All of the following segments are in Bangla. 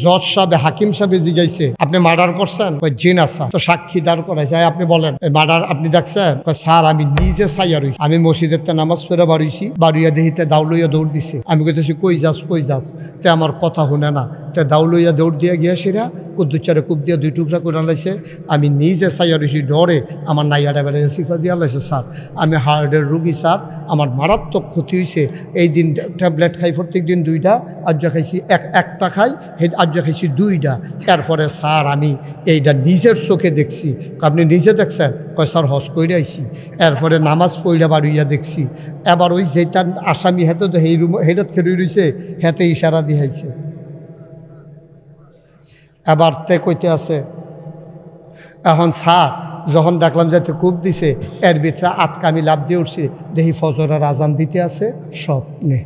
জজ সাহেব হাকিম সাহেব জিগাইছে আপনি মার্ডার করছেন? জি না স্যার। তো সাক্ষী দাঁড় করাইছে, আপনি বলেন মার্ডার আপনি দেখছেন? স্যার আমি নিজে চাইয়া রইছি, আমি মসজিদের নামাজ পড়ে বাড়িছি, বাড়িয়া দেহিতে দাউ লইয়া দৌড় দিছে। আমি কইতেছি কই যাস তে আমার কথা শুনে না, তে দাউ লইয়া দৌড় দিয়ে গিয়া সেরা কুদ্দুচারে কুপ দিয়ে 2 টুকরা করে লাইছে। আমি নিজে চাইয়া রইছি ডরে, আমার নাইয়াটা বেড়ে সিফা দিয়া লাইছে। স্যার আমি হার্টের রুগী স্যার, আমার মারাত্মক ক্ষতি হয়েছে। এই দিন ট্যাবলেট খাই প্রত্যেক দিন 2টা, আজ্জা খাইছি একটা খাই, আজ্জা খাইছি 2টা। এরপরে স্যার আমি এইটা নিজের চোখে দেখছি। আপনি নিজে দেখছেন? কয় স্যার হজ কইরা আইছি, এরপরে নামাজ পড়া বাড়িয়া দেখছি। এবার ওই যেটা আসামি হেতে তো সেই রুম হেটাত খেয়ে রয়েছে, হেতে ইশারা দিয়েছে। এবার তে কইতে আছে এখন স্যার যখন দেখলাম যে খুব দিছে, এর ভিতরে আতকা আমি লাভ দিয়ে উঠছি, দেখি ফজরের আজান দিতে আছে স্বপ্নে।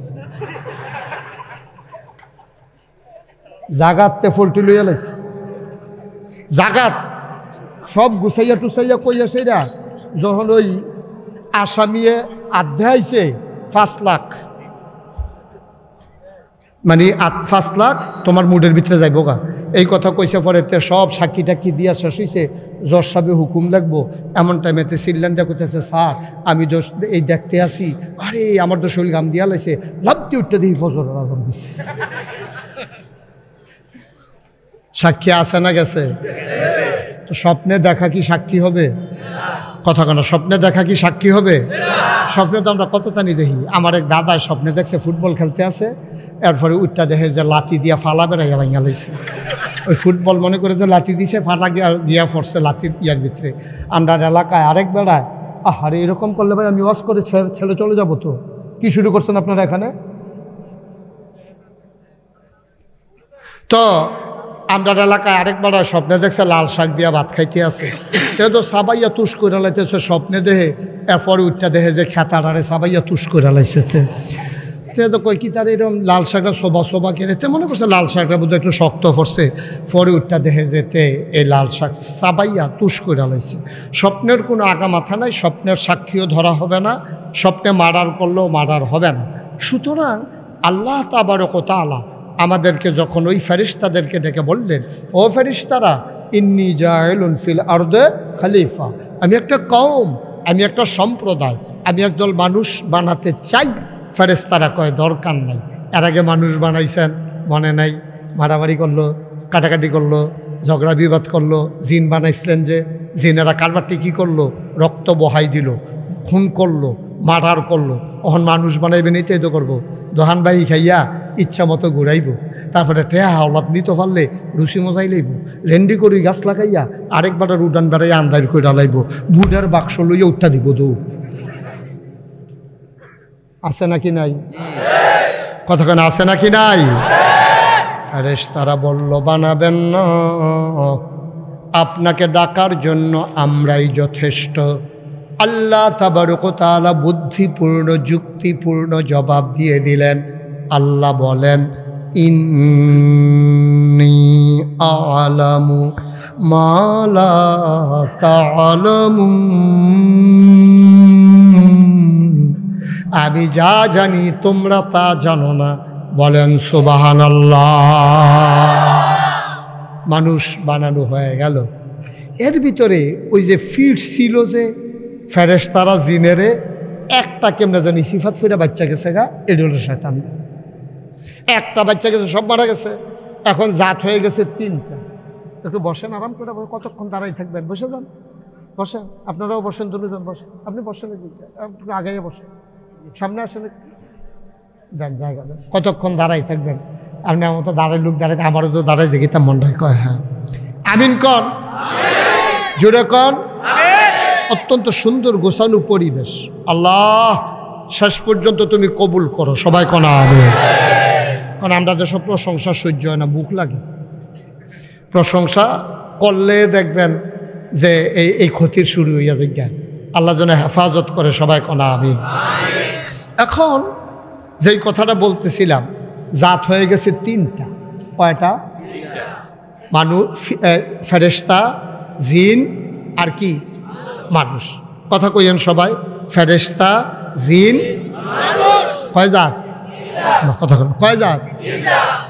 জাগাতে ফুলটি লইয়া লাইছে, জাগাত সব গুছাইয়া টুসাইয়া কইয়া সেইরা যখন ওই আসামিয়ে আধ্যে আইছে 5 লাখ, মানে 5 লাখ তোমার মুডের ভিতরে যাইব গা, এই কথা কইছে। পরে সব সাক্ষী টাক্ষী দিয়া শেষ হয়েছে, জজ সাহেবে হুকুম লাগবো। এমন টাইমেতে সিল্লানটা করতেছে স্যার আমি দোষ এই দেখতে আসি, আরে আমার তো শরীর গাম দিয়া লাইছে, লাভতে উঠতে দিই ফজর আজান দিচ্ছে। সাক্ষী আছে না গেছে? তো স্বপ্নে দেখা কি সাক্ষী হবে? কথা কেন, স্বপ্নে দেখা কি সাক্ষী হবে? স্বপ্নে তো আমরা কত তানি দেখি। আমার এক দাদায় স্বপ্নে দেখছে ফুটবল খেলতে আছে, এরপরে উঠটা দেখে যে লাতি দিয়া ফালা বেড়াইয়া ভাঙা লাইছে। ওই ফুটবল মনে করে যে লাতি দিছে, ফাটা গিয়া পড়ছে লাতির ইয়ার ভিতরে। আমরা এলাকায় আরেক বেড়ায়, আরে এরকম করলে ভাই আমি ওয়াশ করে ছেলে চলে যাবো। তো কি শুরু করছেন আপনারা এখানে? তো আমরা এলাকায় আরেক বেড়ায় স্বপ্নে দেখছে লাল শাক দিয়া ভাত খাইতে আছে, তে তো সাবাইয়া তুষ করে লাইতেছে স্বপ্নে দেহে। এরপরে উঠটা দেখে যে খেতাটারে সাবাইয়া তুষ করে লাইছে। তে তো কই কি তার এরকম লাল শাকটা সোবা কেড়ে, তে মনে করছে লাল শাকটা বোধহয় একটু শক্ত পড়ছে। পরে উঠটা দেখে যেতে এই লাল শাক সাবাইয়া তুষ করে লাইছে। স্বপ্নের কোনো আগা মাথা নাই, স্বপ্নের সাক্ষীও ধরা হবে না, স্বপ্নে মার্ডার করলেও মার্ডার হবে না। সুতরাং আল্লাহ তাবারক ওয়া তাআলা আমাদেরকে যখন ওই ফেরেশতাদেরকে ডেকে বললেন, ও ফেরেশতারা ইন্নী জাইলুন ফিল আরদে খলিফা, আমি একটা কওম, আমি একটা সম্প্রদায়, আমি একদল মানুষ বানাতে চাই। ফেরেশতারা কয় দরকার নাই, এর আগে মানুষ বানাইছেন মনে নাই, মারামারি করলো, কাটাকাটি করলো, ঝগড়া বিবাদ করলো। জিন বানাইছিলেন যে, জিনেরা কারবারটি কী করলো? রক্ত বহাই দিল, খুন করলো, মার্ডার করলো। ওখন মানুষ বানাইবেন, এইটাই তো করবো। দোহান বাহি খাইয়া ইচ্ছা মতো ঘুরাইব, তারপরে টেহা হাওলাত নিতে পারলে রুচি মজাই লইব, রেন্ডি করি গাছ লাগাইয়া আরেকবার উডান বেড়াইয়া আন্দার করে ডালাইব, বুডের বাক্স লইয়া উঠা দিব। দৌ আছে নাকি নাই? কতক্ষণ আছে নাকি নাই? ফেরেশতারা বলল বানাবেন না, আপনাকে ডাকার জন্য আমরাই যথেষ্ট। আল্লাহ তাবারক ওয়া তাআলা বুদ্ধিপূর্ণ যুক্তিপূর্ণ জবাব দিয়ে দিলেন। আল্লাহ বলেন ইন্নী আ'লামু মা লা তা'লামুন, আমি যা জানি তোমরা তা জানো না। বলেন সুবহানাল্লাহ। মানুষ বানানো হয়ে গেল। এর ভিতরে ওই যে ফিট ছিল যে ফেরেশতারা জিনেরে একটা কেমনে জানি সিফাত ফিরে বাচ্চা গেছে গা, এটা হলো শয়তান। একটা বাচ্চা গেছে, সব মারা গেছে। এখন জাত হয়ে গেছে 3টা। একটু বসেন, আরাম করে কতক্ষণ দাঁড়াই থাকবেন? বসে যান, বসেন, আপনারাও বসেন, দুজন বসেন, আপনি বসেন, একটু আগে বসেন, সামনে আসেন, দেন জায়গা দেন। কতক্ষণ দাঁড়াই থাকবেন? আপনি আমার তো দাঁড়াই লোক দাঁড়াইতে, আমারও তো দাঁড়াই যে গীতা মনটাই কয়। হ্যাঁ আমিন কন, জোরে কন। অত্যন্ত সুন্দর গোছানো পরিবেশ। আল্লাহ শেষ পর্যন্ত তুমি কবুল করো, সবাই কনা হবে। কারণ আমরা যেসব প্রশংসা সহ্য হয় না, মুখ লাগে। প্রশংসা করলে দেখবেন যে এই ক্ষতির শুরু হইয়া যায়। আল্লাহ যেন হেফাজত করে, সবাই কনা আমিন। এখন যেই কথাটা বলতেছিলাম, জাত হয়ে গেছে 3টা। কয়টা? মানুষ, ফেরেশতা, জিন আর কি মানুষ। কথা কইেন সবাই, ফেরেশতা, জিন, কয় জাত? কথা কয় জাত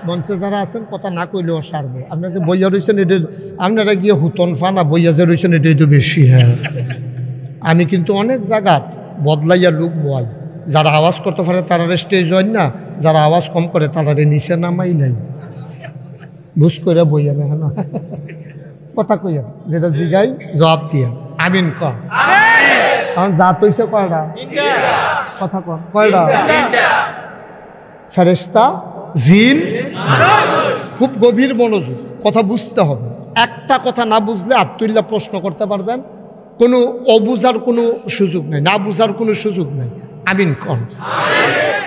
মঞ্চে যারা আছেন কথা না কইলেও সারবো। আপনারা যে বইয়া রয়েছেন এটা আপনারা গিয়ে হুতন ফানা বইয়া যে রয়েছেন এটাই তো বেশি। হ্যাঁ, আমি কিন্তু অনেক জায়গা বদলাইয়া লোক বয়, যারা আওয়াজ করতে পারে তারা স্টেজ হয় না, যারা আওয়াজ কম করে তারা নিচে নামাই নাই বুঝ করে বইয়া না। হ্যাঁ, কথা কইয়া যেটা জিগাই জবাব দিয়া আমিন কর। এখন জাত হইছে কয়টা? কথা কর কয়টা? ফেরেশতা, জিন, খুব গভীর মনোযোগ, কথা বুঝতে হবে। একটা কথা না বুঝলে আত্মুল্লাহ প্রশ্ন করতে পারবেন, কোনো অবুঝার কোনো সুযোগ নেই, না বুঝার কোনো সুযোগ নেই। আমিন কর।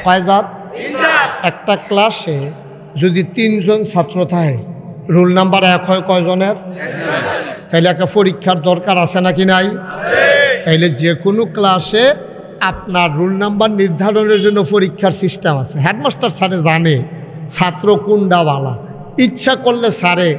কয় জাত? একটা ক্লাসে যদি 3 জন ছাত্র থাকে, রোল নাম্বার 1 হয় কয়জনের? তাইলে একটা পরীক্ষার দরকার আছে নাকি নাই? তাইলে যে কোনো ক্লাসে আপনার রোল নাম্বার নির্ধারণের জন্য পরীক্ষার সিস্টেম আছে। হেডমাস্টার স্যারে জানে ছাত্র কোনটা ভালো, ইচ্ছা করলে স্যারে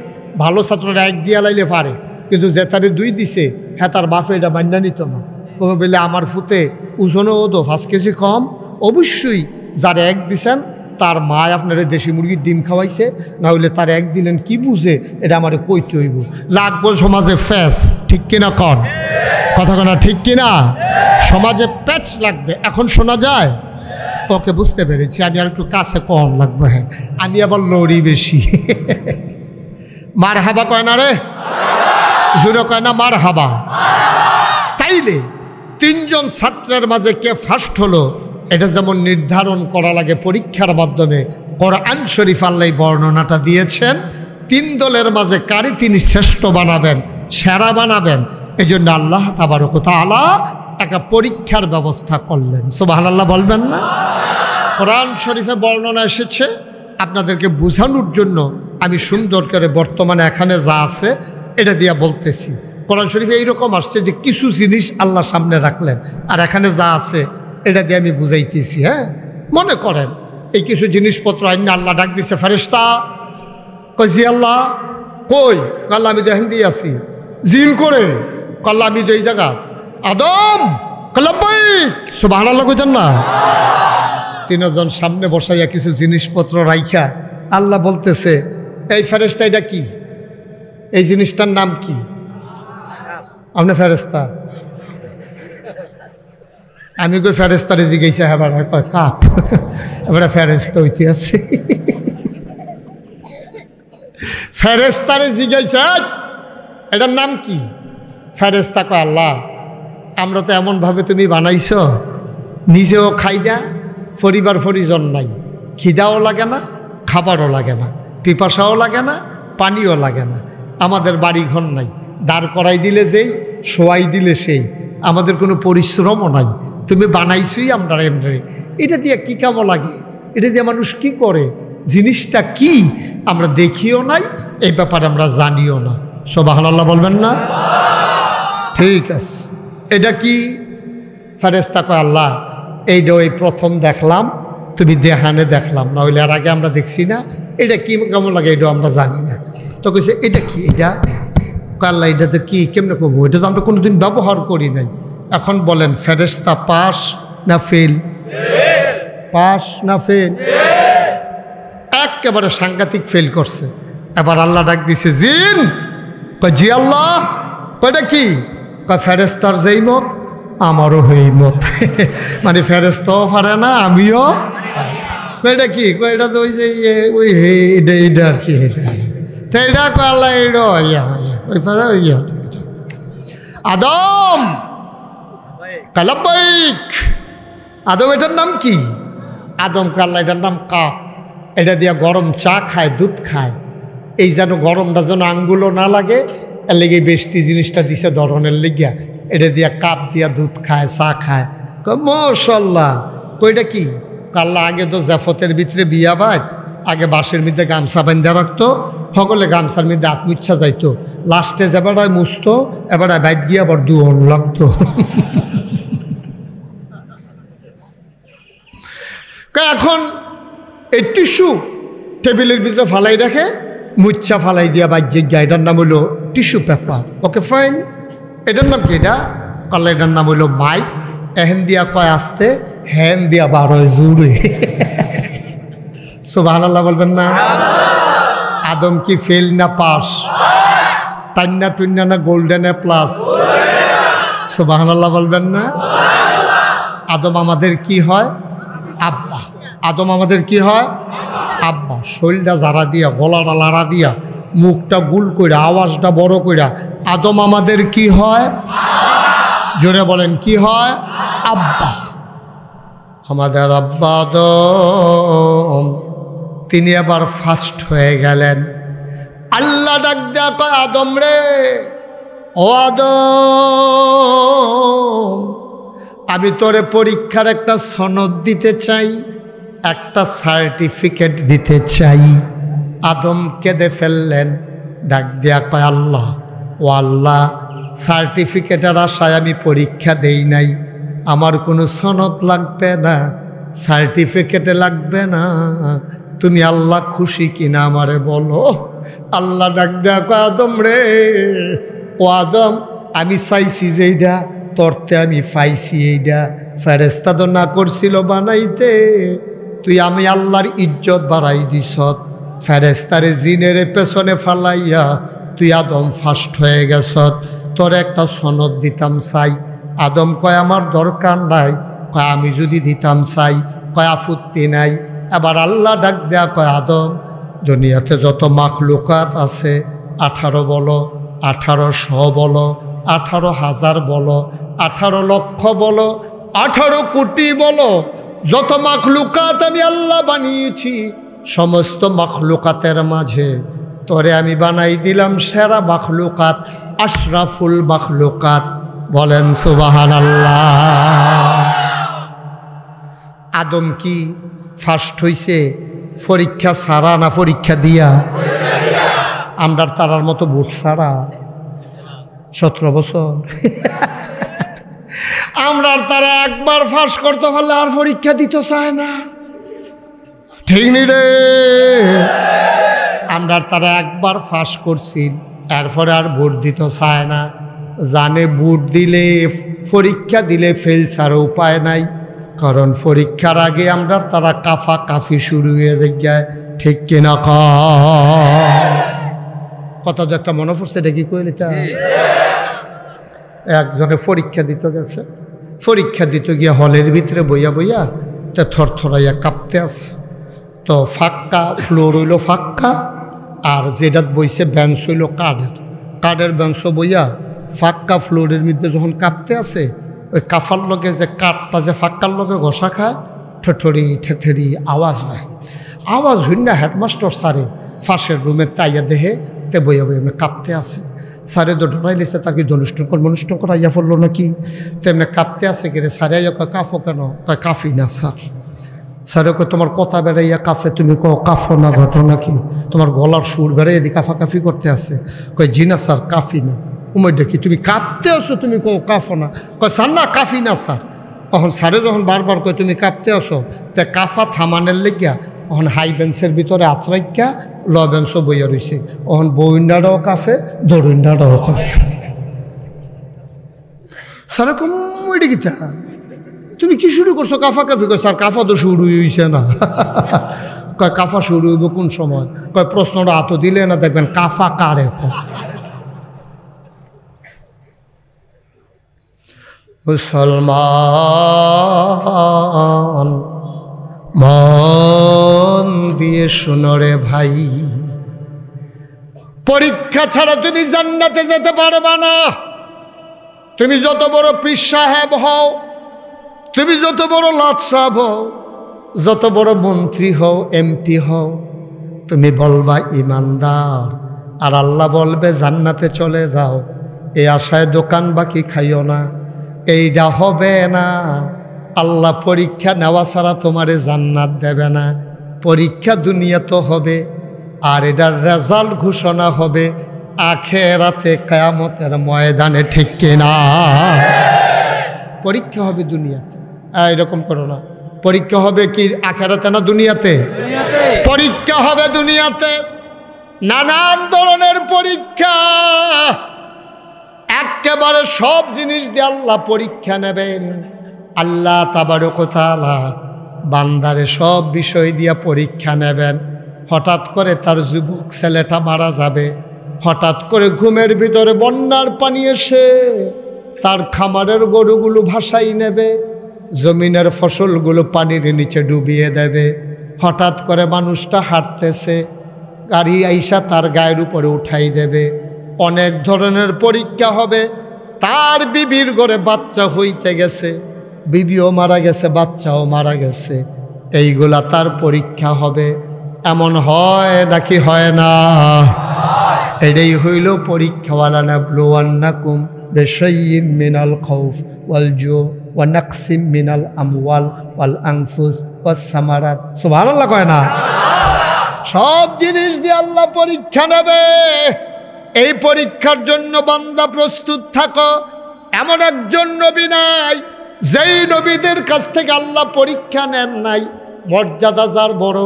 ভালো ছাত্ররা 1 দিয়া লাইলে পারে, কিন্তু যে তারে 2 দিছে হ্যাঁ তার বাপে এটা মান্য নিত না। কবে বলে আমার ফুতে ওজনও তো 5 কেজি কম। অবশ্যই যারা 1 দিছেন তার মা আপনার দেশি মুরগির ডিম খাওয়াইছে, না হইলে তার 1 দিলেন কি বুঝে এটা আমার কইতে হইব। লাগবো সমাজে ফ্যাস, ঠিক কিনা কন? কথা কনা ঠিক কিনা? সমাজে প্যাচ লাগবে। এখন শোনা যায়? ওকে, বুঝতে পেরেছি, আমি আর একটু কাছে কম লাগবে। হ্যাঁ, আমি আবার লড়ি বেশি। মার হাবা কয় না রে, জুড়ে কয় না মার হাবা। তাইলে 3 জন ছাত্রের মাঝে কে ফার্স্ট হলো এটা যেমন নির্ধারণ করা লাগে পরীক্ষার মাধ্যমে, কোরআন শরীফ আল্লাহ বর্ণনাটা দিয়েছেন। 3 দলের মাঝে কারি তিনি শ্রেষ্ঠ বানাবেন, সেরা বানাবেন, এই জন্য আল্লাহ তাবারক ওয়া তাআলা একটা পরীক্ষার ব্যবস্থা করলেন। সুবহানাল্লাহ বলবেন না? কোরআন শরীফে বর্ণনা এসেছে, আপনাদেরকে বোঝানোর জন্য আমি সুন্দর করে বর্তমানে এখানে যা আছে এটা দিয়ে বলতেছি। কোরআন শরীফে এইরকম আসছে যে কিছু জিনিস আল্লাহ সামনে রাখলেন, আর এখানে যা আছে এটা দিয়ে আমি বুঝাইতেছি। হ্যাঁ, মনে করেন এই কিছু জিনিসপত্র আইন আল্লাহ ডাক দিছে, ফেরেশতা কইছি আল্লাহ কই? কাল আমি দেখেন দিয়ে আছি। জিন করে কাল্লা আমি তো এই জায়গা। আদম কাল্লাবাই সুবহানাল্লাহ কইতেন না? 3 জন সামনে বসাইয়া কিছু জিনিসপত্র রাইখা আল্লাহ বলতেছে, এই ফেরেশতা এটা কি? এই জিনিসটার নাম কি? আপনি ফেরেশতা? আমি কই ফেরেশতারে জিজ্ঞাসা, এবার কয় কাপ। এবারে ফেরেশতা হইতে আছে। ফেরেশতারে জিজ্ঞাসা এটার নাম কি? ফেরেশতা কয় আল্লাহ আমরা তো এমনভাবে তুমি বানাইছ, নিজেও খাই না, পরিবার পরিজন নাই, খিদাও লাগে না, খাবারও লাগে না, পিপাসাও লাগে না, পানিও লাগে না, আমাদের বাড়ি ঘর নাই, দাঁড় করাই দিলে যেই, শোয়াই দিলে সেই, আমাদের কোনো পরিশ্রমও নাই, তুমি বানাইছই আমরা এমনি। এটা দিয়ে কী কেমন লাগে? এটা দিয়ে মানুষ কি করে? জিনিসটা কি আমরা দেখিও নাই, এই ব্যাপারে আমরা জানিও না। সুবহানাল্লাহ বলবেন না? ঠিক আছে, এটা কি? ফেরেশতা কয় আল্লাহ এইটা ওই প্রথম দেখলাম, তুমি দেখানে দেখলাম, না হইলে আর আগে আমরা দেখছি না, এটা কি কেমন লাগে এটাও আমরা জানি না। তো কইছে এটা কি? এটা আল্লাহ এটা তো কি, কেমনে করবো? এটা তো আমরা কোনোদিন ব্যবহার করি নাই। এখন বলেন ফেরেশতা পাস না ফেল? পাস না ফেল? একেবারে সাংঘাতিক ফেল করছে। এবার আল্লাহ ডাক দিছে, জিন কয় জি আল্লাহ। কয়টা কি? কয় ফেরেশতার যেই মত আমারও হই মত। মানে ফেরেশতাও পারে না, আমিও। কয়টা কি? কয়টা তো ওই যে ওই এটা এটা আর কি, এটা তো এটা কয় আল্লাহ এটা ওই ফাদা ওই আদম কালাবাইক। আদম এটার নাম কি? আদম কাল্লা এটার নাম কাপ। এটা দিয়া গরম চা খায়, দুধ খায়, এই যেন গরমটা যেন আঙ্গুলও না লাগে, এর লেগে বেশি জিনিসটা দিছে ধরনের লেগিয়া, এটা দিয়া কাপ দিয়া দুধ খায়, চা খায়। মাশাআল্লাহ। কইটা কি? কাল্লা আগে তো জাফতের ভিতরে বিয়া বাদ, আগে বাঁশের মধ্যে গামছা বান্ধা রাখতো, সকলে গামছার মধ্যে আত্মইচ্ছা যাইতো, লাস্টে যেবারায় মুছতো, এবারে বাইত গিয়ে আবার দুহন লাগতো। এখন এই টিস্যু টেবিলের ভিতরে ফালাই রাখে, মুচ্ছা ফালাই দিয়া বাহ্যিক গিয়া, এটার নাম হলো টিস্যু পেপার। Okay fine. এটার নাম কি? এটা কাল্লা এটার নাম হলো মাইক। এহেন দিয়া কয় আসতে, হ্যান দিয়া 12 জুড়ে। সুবহানাল্লাহ বলবেন না? আদম কি ফেল না পাস? টান্না টুন্না না গোল্ডেন এ প্লাস? সুবহানাল্লাহ বলবেন না? আদম আমাদের কি হয়? আব্বা। আদম আমাদের কি হয়? আব্বা। শরীরটা জারা দিয়া, গলাটা লাড়া দিয়া, মুখটা গুল কইরা, আওয়াজটা বড় কইরা আদম আমাদের কি হয়? জোরে বলেন কি হয়? আব্বা। আমাদের আব্বা আদম, তিনি আবার ফার্স্ট হয়ে গেলেন। আল্লাহ ডাক দেয়া কয়, আদম রে, ও আদম, আমি তোরে পরীক্ষার একটা সনদ দিতে চাই, একটা সার্টিফিকেট দিতে চাই। আদম কেঁদে ফেললেন, ডাক দেয়া কয়, আল্লাহ, ও আল্লাহ, সার্টিফিকেটের আশায় আমি পরীক্ষা দেই নাই, আমার কোনো সনদ লাগবে না, সার্টিফিকেটে লাগবে না, তুমি আল্লাহ খুশি কিনা আমারে বলো। আল্লাহ ডাক দেয়া কয়, আদম রে, ও আদম, আমি চাইছি যে এইটা, তরতে আমি পাইছি এইটা, ফেরেশতা তো না করছিল বানাইতে, তুই আমি আল্লাহর ইজ্জত বাড়াই দিছত, ফেরেশতারে জিনের পেছনে ফালাইয়া তুই আদম ফার্স্ট হয়ে গেছত, তোর একটা সনদ দিতাম চাই। আদম কয়, আমার দরকার নাই। কয়, আমি যদি দিতাম চাই? কয়, আপত্তি নাই। এবার আল্লাহ ডাক দেয়া কয়, আদম, দুনিয়াতে যত মাখলুকাত আছে, 18 বলো, 1800 বলো, 18,000 বলো, 18 লক্ষ বলো, 18 কোটি বলো, যত মাখলুকাত আমি আল্লাহ বানিয়েছি, সমস্ত মাখলুকাতের মাঝে তোরে আমি বানাই দিলাম সেরা মাখলুকাত, আশরাফুল মাখলুকাত। বলেন সুবহানাল্লাহ। আদম কি ফার্স্ট হইছে পরীক্ষা ছাড়া না পরীক্ষা দিয়া? আমরা তারার মতো বুট ছাড়া 17 বছর আমরা তারা একবার ফাঁস করতে পারলে আর পরীক্ষা দিতে চায় না, ঠিক নি রে? আমরা তারা একবার ফাঁস করছি, এরপরে আর ভোট দিতে চায় না, জানে ভোট দিলে, পরীক্ষা দিলে ফেল ছাড়া উপায় নাই, কারণ পরীক্ষার আগে আমরা তারা কাফা কাফি শুরু হয়ে যায়, ঠিক কিনা? কথা তো একটা মনে পড়ছে, এটা কি কইলি? একজনে পরীক্ষা দিতে গেছে, পরীক্ষা দিতে গিয়ে হলের ভিতরে বইয়া বইয়া তো থরথরাইয়া কাঁপতে আছে, তো ফাঁকা ফ্লোর হইল ফাঁকা, আর যেটা বইছে বেঞ্চ হইল কাঠের বেঞ্চ বইয়া ফাঁকা ফ্লোরের মধ্যে যখন কাঁপতে আছে, ওই কাফার লগে যে কাঠটা যে ফাঁকার লগে ঘষা খায়, ঠেঠরি ঠেঠরি আওয়াজ হয়। আওয়াজ হইল না, হেডমাস্টার স্যারে ফাঁসের রুমে তাইয়া দেহে তে বইয়া বইয়া কাঁপতে আছে। স্যারে তো ডরাই লিছে, তাকে অনুষ্ঠান করা ইয়া পড়লো নাকি, তেমনি কাঁপতে আছে কি রে? স্যারে কয়, কাফো কেন? কয়, কাফি না স্যার। স্যারে কয়, তোমার কথা বেড়াইয়া কাফে, তুমি কো কাফো না, ঘটনা কি? তোমার গলার সুর বেড়ে এদিকে কাফাকাফি করতে আছে। কয়, জি না স্যার, কাফি না। উমর দেখি তুমি কাঁপতে আসো, তুমি কো কাফো না? কয়, স্যার না, কাফি না স্যার। তখন স্যারে যখন বারবার কয় তুমি কাঁপতে আসো, তে কাফা থামানের লেগিয়া তখন হাই বেঞ্চের ভিতরে আত্রাইকা ল বেঞ্চ বইয়া রয়েছে, তখন বইন্ডাটাও কাফে, দরুন্ডাটাও কাফে। স্যার কমে গীতা, তুমি কি শুরু করছো কাফা কাফি? কয়, স্যার কাফা তো শুরু হয়েছে না। কয়, কাফা শুরু হইব কোন সময়? কয়, প্রশ্নটা হাত দিলে না দেখবেন কাফা কারে। মুসলমান মন দিয়ে শুনো রে ভাই, পরীক্ষা ছাড়া তুমি জান্নাতে যেতে পারবা না। তুমি যত বড় পীর সাহেব হও, তুমি যত বড় লাট সাহেব হও, যত বড় মন্ত্রী হও, এমপি হও, তুমি বলবা ইমানদার, আর আল্লাহ বলবে জান্নাতে চলে যাও, এই আশায় দোকান বাকি খাইও না, এইটা হবে না। আল্লাহ পরীক্ষা নেওয়া ছাড়া তোমারে জান্নাত দেবে না। পরীক্ষা দুনিয়া তো হবে, আর এটার রেজাল্ট ঘোষণা হবে আখেরাতে, কিয়ামতের ময়দানে, ঠিক কিনা? পরীক্ষা হবে দুনিয়াতে, এরকম করো না। পরীক্ষা হবে কি আখেরাতে না দুনিয়াতে? পরীক্ষা হবে দুনিয়াতে, নানান ধরনের পরীক্ষা, একেবারে সব জিনিস দিয়ে আল্লাহ পরীক্ষা নেবেন। আল্লাহ তাবারক ওয়া তাআলা বান্দারে সব বিষয় দিয়া পরীক্ষা নেবেন। হঠাৎ করে তার যুবক ছেলেটা মারা যাবে, হঠাৎ করে ঘুমের ভিতরে বন্যার পানি এসে তার খামারের গরুগুলো ভাসাই নেবে, জমিনের ফসলগুলো পানির নিচে ডুবিয়ে দেবে। হঠাৎ করে মানুষটা হাঁটতেছে, গাড়ি আইসা তার গায়ের উপরে উঠাই দেবে। অনেক ধরনের পরীক্ষা হবে। তার বিবির ঘরে বাচ্চা হইতে গেছে, বিবিও মারা গেছে, বাচ্চাও মারা গেছে, এইগুলা তার পরীক্ষা হবে। এমন হয় নাকি হয় না? এটাই হইল পরীক্ষাওয়ালা। নাবলুওয়ান্নাকুম বিশাইইন মিনাল খাউফ ওয়াল জু ওয়া নাকসিম মিনাল আমওয়াল ওয়াল আনফুস ওয়াস সামারাত। সুবহানাল্লাহ কয় না? সব জিনিস দিয়ে আল্লাহ পরীক্ষা নেবে। এই পরীক্ষার জন্য বান্দা প্রস্তুত থাকো। এমন একজন নবী নাই যেই নবীদের কাছ থেকে আল্লাহ পরীক্ষা নেন নাই। মর্যাদা যার বড়,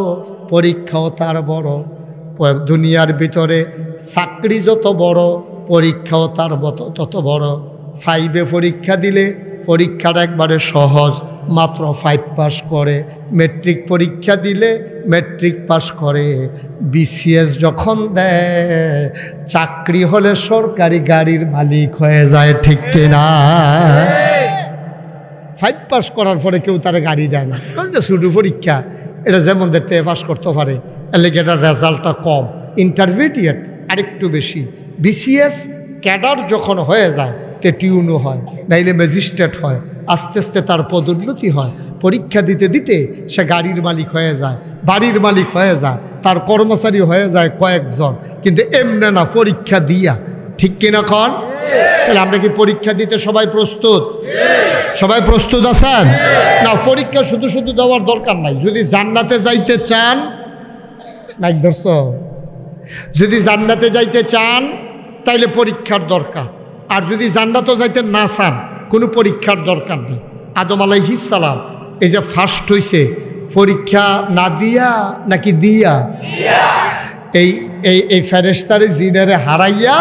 পরীক্ষাও তার বড়। দুনিয়ার ভিতরে চাকরি যত বড়, পরীক্ষাও তার তত বড়। 5-এ পরীক্ষা দিলে পরীক্ষার একবারে সহজ, মাত্র 5 পাস করে। মেট্রিক পরীক্ষা দিলে মেট্রিক পাস করে। বিসিএস যখন দেয়, চাকরি হলে সরকারি গাড়ির মালিক হয়ে যায়, ঠিক কিনা? 5 পাস করার পরে কেউ তার গাড়ি দেয় না, কারণ শুধু পরীক্ষা। এটা যেমন দেখতে পাস করতে পারে, এর লেগে এটার রেজাল্টটা কম। ইন্টারমিডিয়েট আরেকটু বেশি। বিসিএস ক্যাডার যখন হয়ে যায়, তে টিউনও হয়, নাইলে ম্যাজিস্ট্রেট হয়, আস্তে আস্তে তার পদোন্নতি হয়। পরীক্ষা দিতে দিতে সে গাড়ির মালিক হয়ে যায়, বাড়ির মালিক হয়ে যায়, তার কর্মচারী হয়ে যায় কয়েকজন। কিন্তু এমনি না, পরীক্ষা দিয়া, ঠিক কিনা কন? তাহলে আমরা কি পরীক্ষা দিতে সবাই প্রস্তুত? সবাই প্রস্তুত আছেন না? পরীক্ষা শুধু শুধু দেওয়ার দরকার নাই। যদি জান্নাতে যাইতে চান, নাই ধরছ, যদি জান্নাতে যাইতে চান তাইলে পরীক্ষার দরকার। আর যদি জান্নাতে যাইতে না চান, কোনো পরীক্ষার দরকার নেই। আদম আলাইহিস সালাম এই যে ফার্স্ট হইছে, পরীক্ষা না দিয়া নাকি দিয়া? এই এই এই ফেরেশতারে জিনেরে হারাইয়া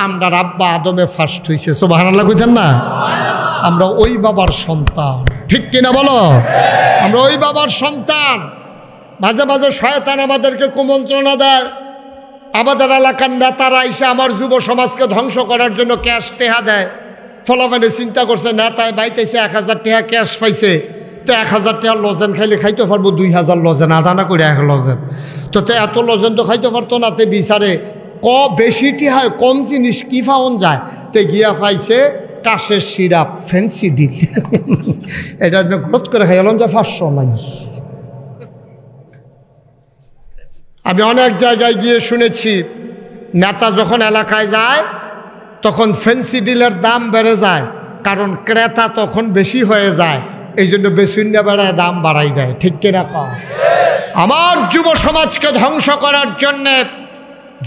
আমরা আব্বা আদমে ফার্স্ট হইছে। সুবহানাল্লাহ কইতেন না? আমরা ওই বাবার সন্তান, ঠিক কিনা বলো? আমরা ওই বাবার সন্তান। মাঝে মাঝে শয়তান আমাদেরকে কুমন্ত্রণা দেয়। আমাদের এলাকার নেতারা এসে আমার যুব সমাজকে ধ্বংস করার জন্য ক্যাশ টেহা দেয়। ফলাফলে চিন্তা করছে, নেতায় বাইতেছে 1000 টাকা ক্যাশ পাইছে, তো 1000 টাকা লজেন খাইলে খাইতে পারবো 2000 লজেন, আটানা করে 1 লজেন। তো এত লজেন তো খাইতে পারতো না। তে বিচারে বেশিটি হয়, কম জিনিস কি পাওন যায়, তে গিয়া পাইছে কাশের সিরাপ, ফ্যান্সি ডিল। এটা গ্রোথ করে খাইলাম যে 500 নাই। আমি অনেক জায়গায় গিয়ে শুনেছি, নেতা যখন এলাকায় যায় তখন ফ্যান্সি ডিলের দাম বেড়ে যায়, কারণ ক্রেতা তখন বেশি হয়ে যায়, এই জন্য বেশিন্যা বেড়ায় দাম বাড়াই দেয়, ঠিক কিনা? আমার যুব সমাজকে ধ্বংস করার জন্যে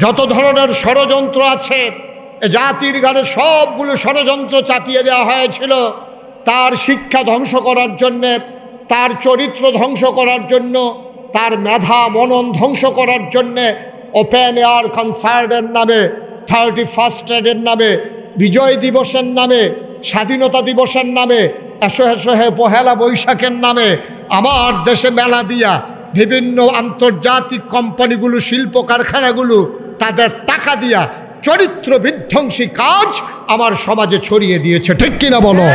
যত ধরনের ষড়যন্ত্র আছে, জাতির গানে সবগুলো ষড়যন্ত্র চাপিয়ে দেওয়া হয়েছিল। তার শিক্ষা ধ্বংস করার জন্যে, তার চরিত্র ধ্বংস করার জন্য, তার মেধা মনন ধ্বংস করার জন্যে ওপেন এয়ার কনসার্টের নামে, 31st এর নামে, বিজয় দিবসের নামে, স্বাধীনতা দিবসের নামে, এসো হে পহেলা বৈশাখের নামে আমার দেশে মেলা দিয়া বিভিন্ন আন্তর্জাতিক কোম্পানিগুলো, শিল্প কারখানাগুলো তাদের টাকা দিয়া চরিত্র বিধ্বংসী কাজ আমার সমাজে ছড়িয়ে দিয়েছে, ঠিক কিনা বলো?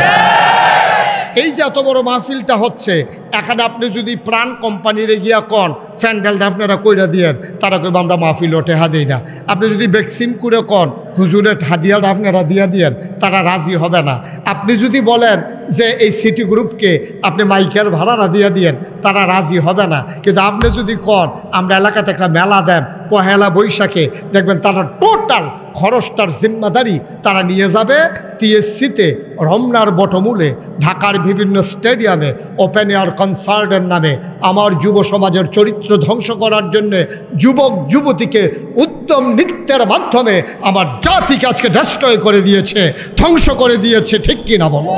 এই যে এত বড় মাহফিলটা হচ্ছে, এখানে আপনি যদি প্রাণ কোম্পানির গিয়া কন ফ্যান্ডেলটা আপনারা কইরা দিয়েন, তারা কইব আমরা মাহফিল ওঠে হাদিই না। আপনি যদি ভ্যাকসিন করে কন হুজুরের হাদিয়াটা আপনারা দিয়া দিয়েন, তারা রাজি হবে না। আপনি যদি বলেন যে এই সিটি গ্রুপকে আপনি মাইকের ভাড়াটা দিয়া দিয়েন, তারা রাজি হবে না। কিন্তু আপনি যদি কন আমরা এলাকাতে একটা মেলা দেন পহেলা বৈশাখে, দেখবেন তারা টোটাল খরচটার জিম্মাদারি তারা নিয়ে যাবে টিএসসিতে, রমনার বটমূলে, ঢাকার বিভিন্ন স্টেডিয়ামে ওপেন এয়ার কনসার্টের নামে আমার যুব সমাজের চরিত্র ধ্বংস করার জন্যে যুবক যুবতীকে উদ্যম নৃত্যের মাধ্যমে আমার জাতিকে আজকে ডেস্ট্রয় করে দিয়েছে, ধ্বংস করে দিয়েছে, ঠিক কিনা বলো?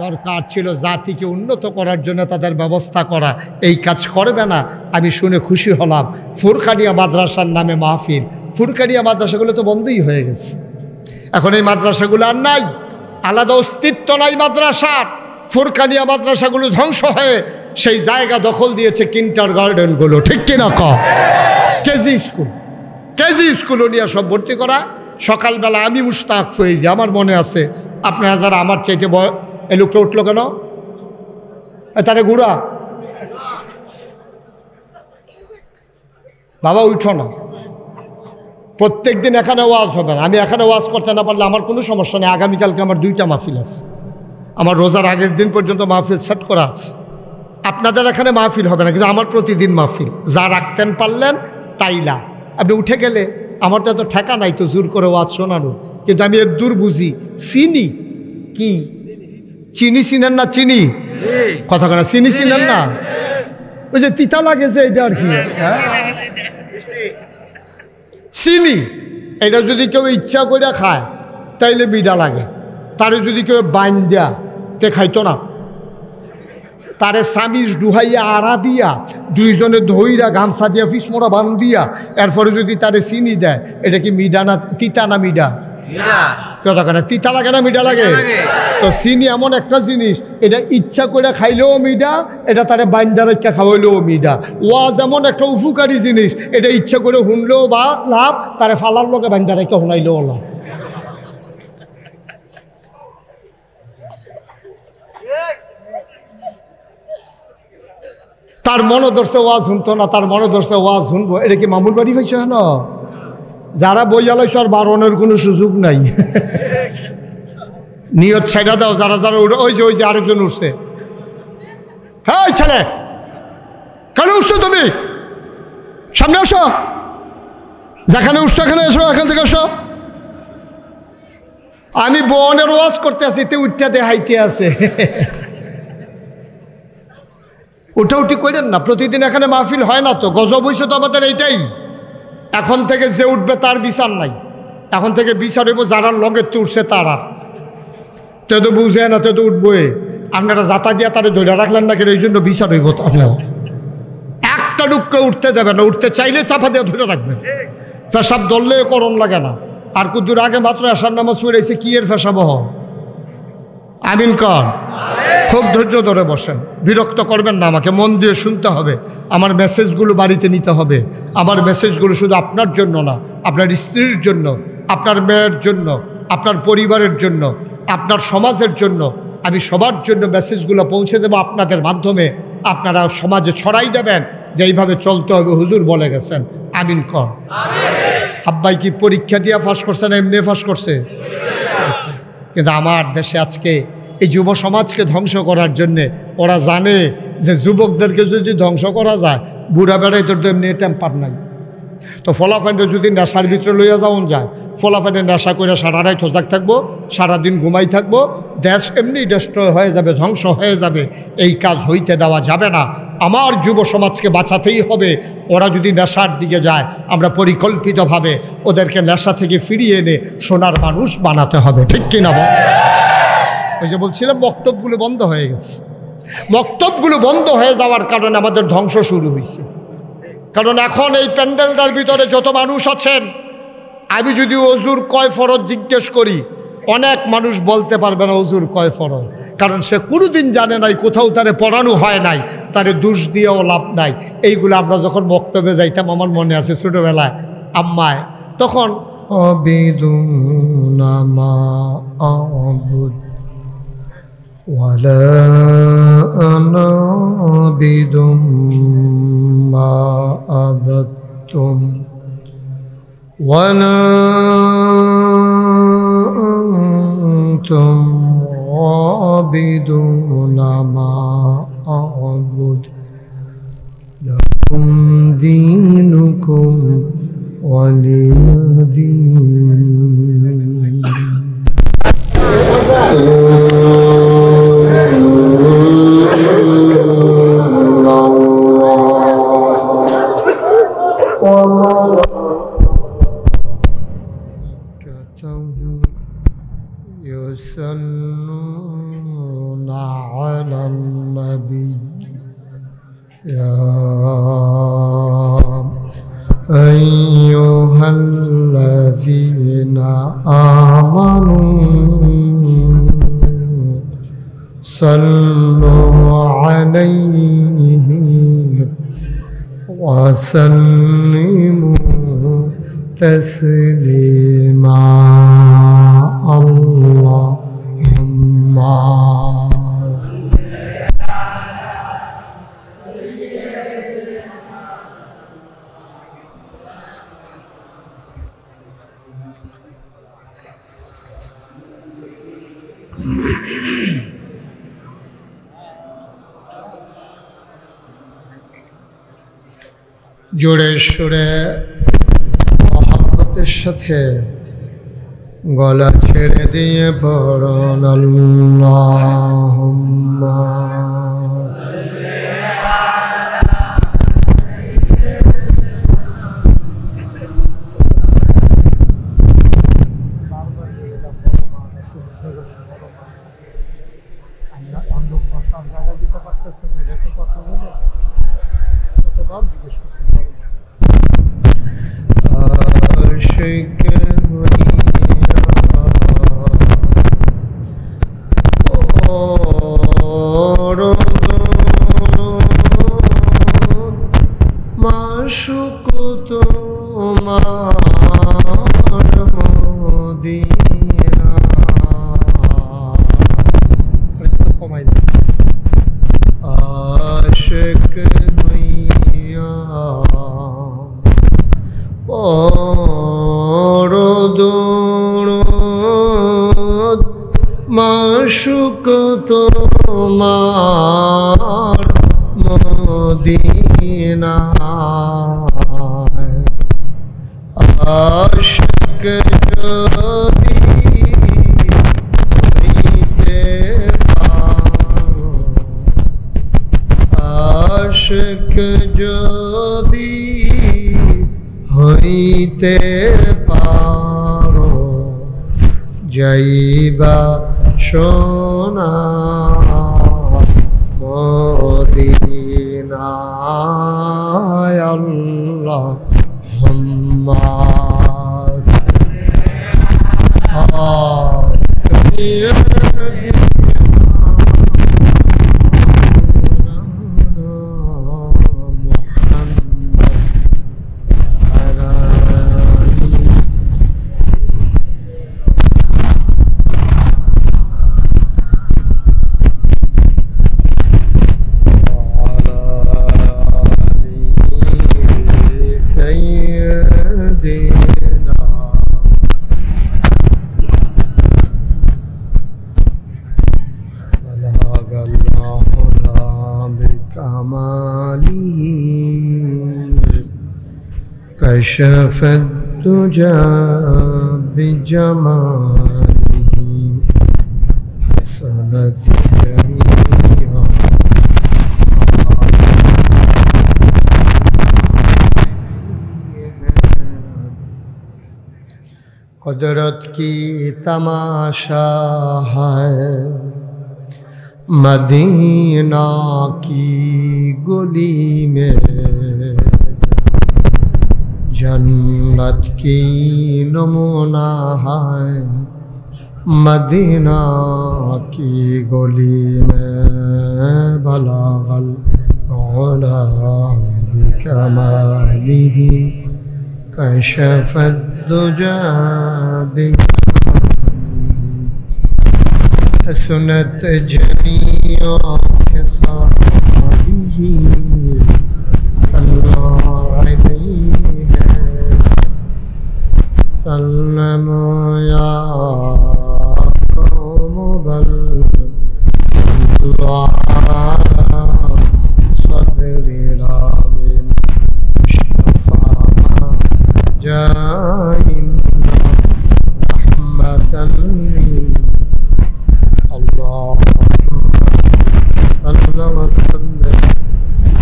দরকার ছিল জাতিকে উন্নত করার জন্য তাদের ব্যবস্থা করা, এই কাজ করবে না। আমি শুনে খুশি হলাম ফুরকানিয়া মাদ্রাসার নামে মাহফিল। ফুরকানিয়া মাদ্রাসাগুলো তো বন্ধই হয়ে গেছে, এখন এই মাদ্রাসাগুলো আর নাই, আলাদা অস্তিত্ব নাই মাদ্রাসার। ফুরকানিয়া মাদ্রাসাগুলো ধ্বংস হয়ে সেই জায়গা দখল দিয়েছে কিন্টার গার্ডেনগুলো, ঠিক কিনা ক? কেজি স্কুলও নিয়ে সব ভর্তি করা। সকালবেলা আমি মুশতাক ফয়েজি, আমার মনে আছে, আপনারা যারা আমার চাইতে এই লোকটা উঠলো কেন? তারে গুড়া বাবা উঠো না, প্রত্যেক দিন এখানে ওয়াজ হবে না। আমি এখানে ওয়াজ করতে না পারলে আমার কোনো সমস্যা নেই। আগামীকালকে আমার 2টা মাহফিল আছে, আমার রোজার আগের দিন পর্যন্ত মাহফিল সেট করা আছে। আপনাদের এখানে মাহফিল হবে না, কিন্তু আমার প্রতিদিন মাহফিল। যা রাখতেন পারলেন তাইলা, আপনি উঠে গেলে আমার তো এত ঠেকা নাই তো জোর করে ওয়াজ শোনানো। কিন্তু আমি এর দূর বুঝি, চিনি কি চিনি চিনেন না? চিনি কথা কেন? চিনি চিনেন না? ওই যে তিতা লাগে যে এটা আর কি, চিনি এটা যদি কেউ ইচ্ছা করে খায় তাইলে বিডা লাগে। তারে যদি কেউ বাইন দেয়া তে খাইতো না। তারে সামিজ ডুহাইয়া আড়া দিয়া দুইজনে ধইরা গামছা দিয়া ফিসমোরা বান দিয়া এরপরে যদি তারে চিনি দেয়, এটা কি মিডা না তিতা না মিডা? কথা কেন? তিতা লাগে না মিডা লাগে? তো চিনি এমন একটা জিনিস, এটা ইচ্ছা করে খাইলেও মিডা, এটা তারে বাইন্দা রেখা খাওয়াইলেও মিডা। ওয়াজ এমন একটা উপকারী জিনিস, এটা ইচ্ছা করে শুনলেও বা লাভ, তারে ফালার লোকে বাইন্দা রেখা শুনাইলেও লাভ। তার মনোদর্শে ওয়াজ শুনতো না, তার মনোদর্শে ওয়াজ শুনবো, এটা কি মামুর বাড়ি হয়েছে না? যারা বইয়ালয় আর বারণের কোনো সুযোগ নাই। নিয়ত ছাইড়া দাও। যারা যারা উঠে, ওই যে আরেকজন উঠছে। হ্যাঁ ছেলে, কেন উঠছো তুমি? সামনে আসো, যেখানে উঠছো এখানে এসো, এখান থেকে এসো। আমি বোনের ওয়াজ করতে আছি, তে উঠতে দেখাইতে আছে। উঠাউঠি করেন না, প্রতিদিন এখানে মাহফিল হয় না তো। গজব হইছে তো আমাদের এইটাই। এখন থেকে যে উঠবে তার বিচার নাই, এখন থেকে বিচার হইব যারা লগে উঠছে তারা। তে তো বুঝে না, তে তো উঠবই। আপনারা যাতা দিয়া তারে ধরে রাখলেন না, কেন এই জন্য বিচার হইব তো। আপনার একটা ডুককে উঠতে দেবে না, উঠতে চাইলে চাপা দিয়ে ধরে রাখবেন। পেশাব ধরলে করণ লাগে না। আর কুদ্দুর আগে মাত্র আসার নামাজ পড়েছে, কি এর পেশাব হ? আমিন কর। খুব ধৈর্য ধরে বসেন, বিরক্ত করবেন না আমাকে, মন দিয়ে শুনতে হবে। আমার মেসেজগুলো বাড়িতে নিতে হবে। আমার মেসেজগুলো শুধু আপনার জন্য না, আপনার স্ত্রীর জন্য, আপনার মেয়ের জন্য, আপনার পরিবারের জন্য, আপনার সমাজের জন্য। আমি সবার জন্য মেসেজগুলো পৌঁছে দেবো আপনাদের মাধ্যমে। আপনারা সমাজে ছড়াই দেবেন যে এইভাবে চলতে হবে, হুজুর বলে গেছেন। আমিন কর। আব্বাই কি পরীক্ষা দিয়ে ফাঁস করছে না এমনি ফাঁস করছে? কিন্তু আমার দেশে আজকে এই যুব সমাজকে ধ্বংস করার জন্যে ওরা জানে যে যুবকদেরকে যদি ধ্বংস করা যায়, বুড়া বেড়াই তোর তো এমনি টেম্পার নাই। তো ফলাফাইনটা যদি নেশার ভিতরে লইয়া যাওয়া যায়, ফলাফাইনে নেশা করে সারা রাত সজাগ থাকবো, সারাদিন ঘুমাই থাকবো, দেশ এমনি ডিস্ট্রয় হয়ে যাবে, ধ্বংস হয়ে যাবে। এই কাজ হইতে দেওয়া যাবে না। আমার যুব সমাজকে বাঁচাতেই হবে। ওরা যদি নেশার দিকে যায়, আমরা পরিকল্পিতভাবে ওদেরকে নেশা থেকে ফিরিয়ে এনে সোনার মানুষ বানাতে হবে, ঠিক কিনা? ওই যে বলছিলাম মক্তবগুলো বন্ধ হয়ে গেছে। মক্তবগুলো বন্ধ হয়ে যাওয়ার কারণে আমাদের ধ্বংস শুরু হয়েছে। কারণ এখন এই প্যান্ডেলটার ভিতরে যত মানুষ আছেন, আমি যদি অজুর কয় ফরজ জিজ্ঞেস করি, অনেক মানুষ বলতে পারবে না অজুর কয় ফরজ। কারণ সে কোনোদিন জানে নাই, কোথাও তারে পড়ানো হয় নাই, তারে দোষ দিয়েও লাভ নাই। এইগুলো আমরা যখন মক্তবে যাইতাম, আমার মনে আছে ছোটোবেলায় আম্মায়, তখন ولا أنا عابد ما عبدتم ولا أنتم عابدون ما أعبد لكم دينكم ولي دين. يصلون على النبي يا أيها الذين آمنوا صلوا عليه وسلموا تسليما اللهم জোরে সুরে মহব্বতের সাথে গলা ছেড়ে দিয়ে পড়ুন আল্লাহুম্মা আশিক মাশুক তোমার মদিনা আশিক হইয়া পরদরদ মাশুক তোমার মদিনা আশিক যদি হইতে পারো আশিক যদি হইতে পারো যাইবা সোনা মদিনায় আল্লাহুম্মা كشف الدجى بجماله حسنت جميعا قدرت کی تماشا ہے مدینہ کی گلی میں जन्नत की नमूना है मदीना की गली में बलागल उला बिकमालिही कशफ الدجى بجماलिही हसनत जमीअ खिसालिही सल्लल्लाहु अलैहि सल्लम या कौम बल सदरी रामिन मुस्तफा जाइन रहमतन अल्लाहुम्मा सल्लि व सल्लिम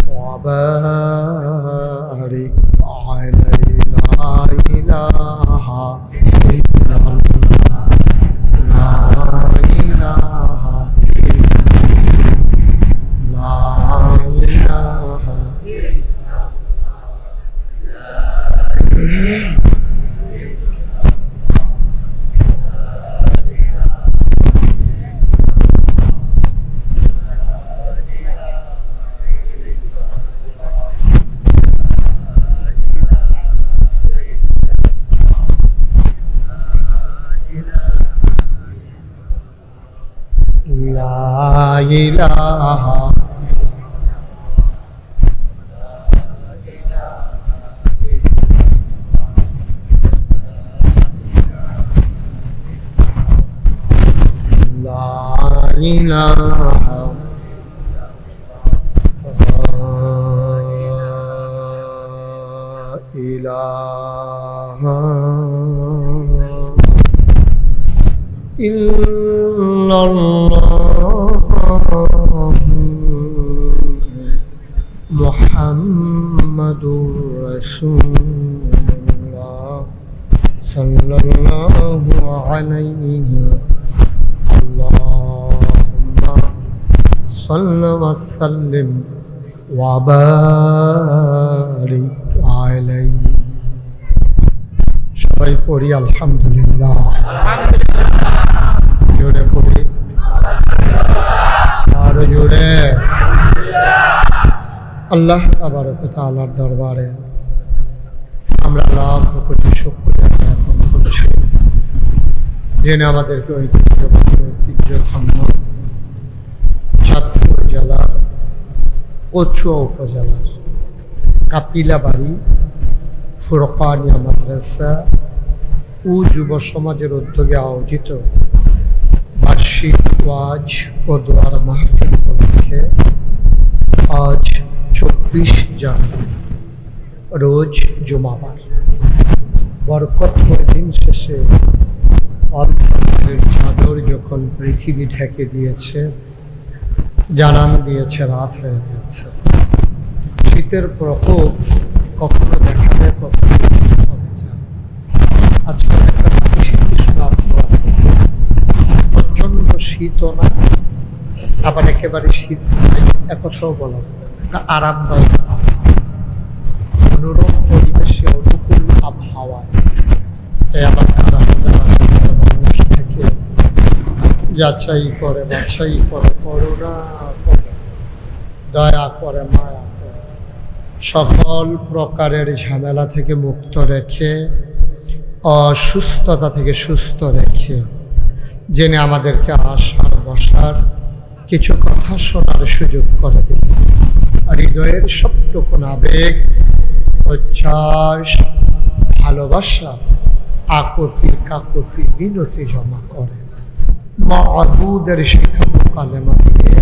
व बारिक अलैहि ला इलाहा इल्लल्लाह ला इलाहा इल्लल्लाह ला इलाहा ইলাহা লা ইলাহা ইলাহা ইল্লাল্লাহ মুহাম্মাদুর রাসূলুল্লাহ সাল্লাল্লাহু আলাইহি আল্লাহুম্মা সাল্লি ওয়া সাল্লিম ওয়া বারিক আলাইহি। সবাই পড়ি আলহামদুলিল্লাহ। জোরে পড়ি আরো জোরে। আল্লাহ তাবারক ওয়া তাআলার দরবারে আমরা লাখ কোটি শুকরিয়া জ্ঞাপন করছি, যিনি আমাদেরকে ঐতিহ্যধন্য চাঁদপুর জেলার কচুয়া উপজেলার কাপিলাবাড়ি ফুরকানিয়া মাদ্রাসা ও যুব সমাজের উদ্যোগে আয়োজিত বার্ষিক ওয়াজ ও দোয়ার মাহফিল উপলক্ষে আজ 24 জানুয়ারি রোজ জুমাবার বরকতময় দিন শেষে অল্পের চাদর যখন পৃথিবী ঢেকে দিয়েছে, জানান দিয়েছে রাত হয়ে গেছে। শীতের প্রকোপ কখনো দেখা যায়, কখনো হবে যায়। আজকাল একটা শীতষ্ণ আবহাওয়া, প্রচন্ড শীতও না আবার একেবারে শীত একথাও বলা যাবে না, আরামদায়ক মনোরম পরিবেশে অনুকূল আবহাওয়ায় এই এলাকার হাজার হাজার মানুষ থেকে যাচাই করে বাছাই করে করুণা করে দয়া করে মায়া করে সকল প্রকারের ঝামেলা থেকে মুক্ত রেখে অসুস্থতা থেকে সুস্থ রেখে জেনে আমাদেরকে আসার বসার কিছু কথা শোনার সুযোগ করে দিলেন। হৃদয়ের সবটুকু আবেগ, উচ্ছ্বাস, ভালোবাসা, আকুতি কাকুতি বিনতি জমা করে মাবুদের শিখানো কালেমা দিয়ে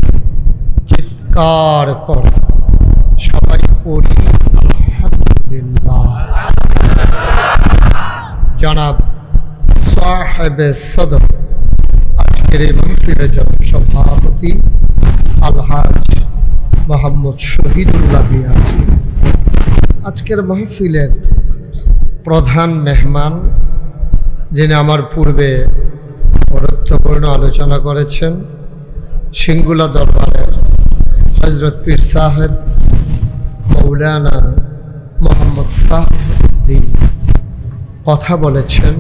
চিৎকার করে সবাই পড়ি আলহামদুলিল্লাহ। জনাব সাহেবে সদর আজকের এই মাহফিলের জনাব সভাপতি আলহাজ মোহাম্মদ শহীদুল্লাহ বিয়াজি, আজকের মাহফিলের প্রধান মেহমান যিনি আমার পূর্বে গুরুত্বপূর্ণ আলোচনা করেছেন, সিঙ্গুলা দরবারের হযরত পীর সাহেব মৌলানা মোহাম্মদ সাহেব কথা বলেছেন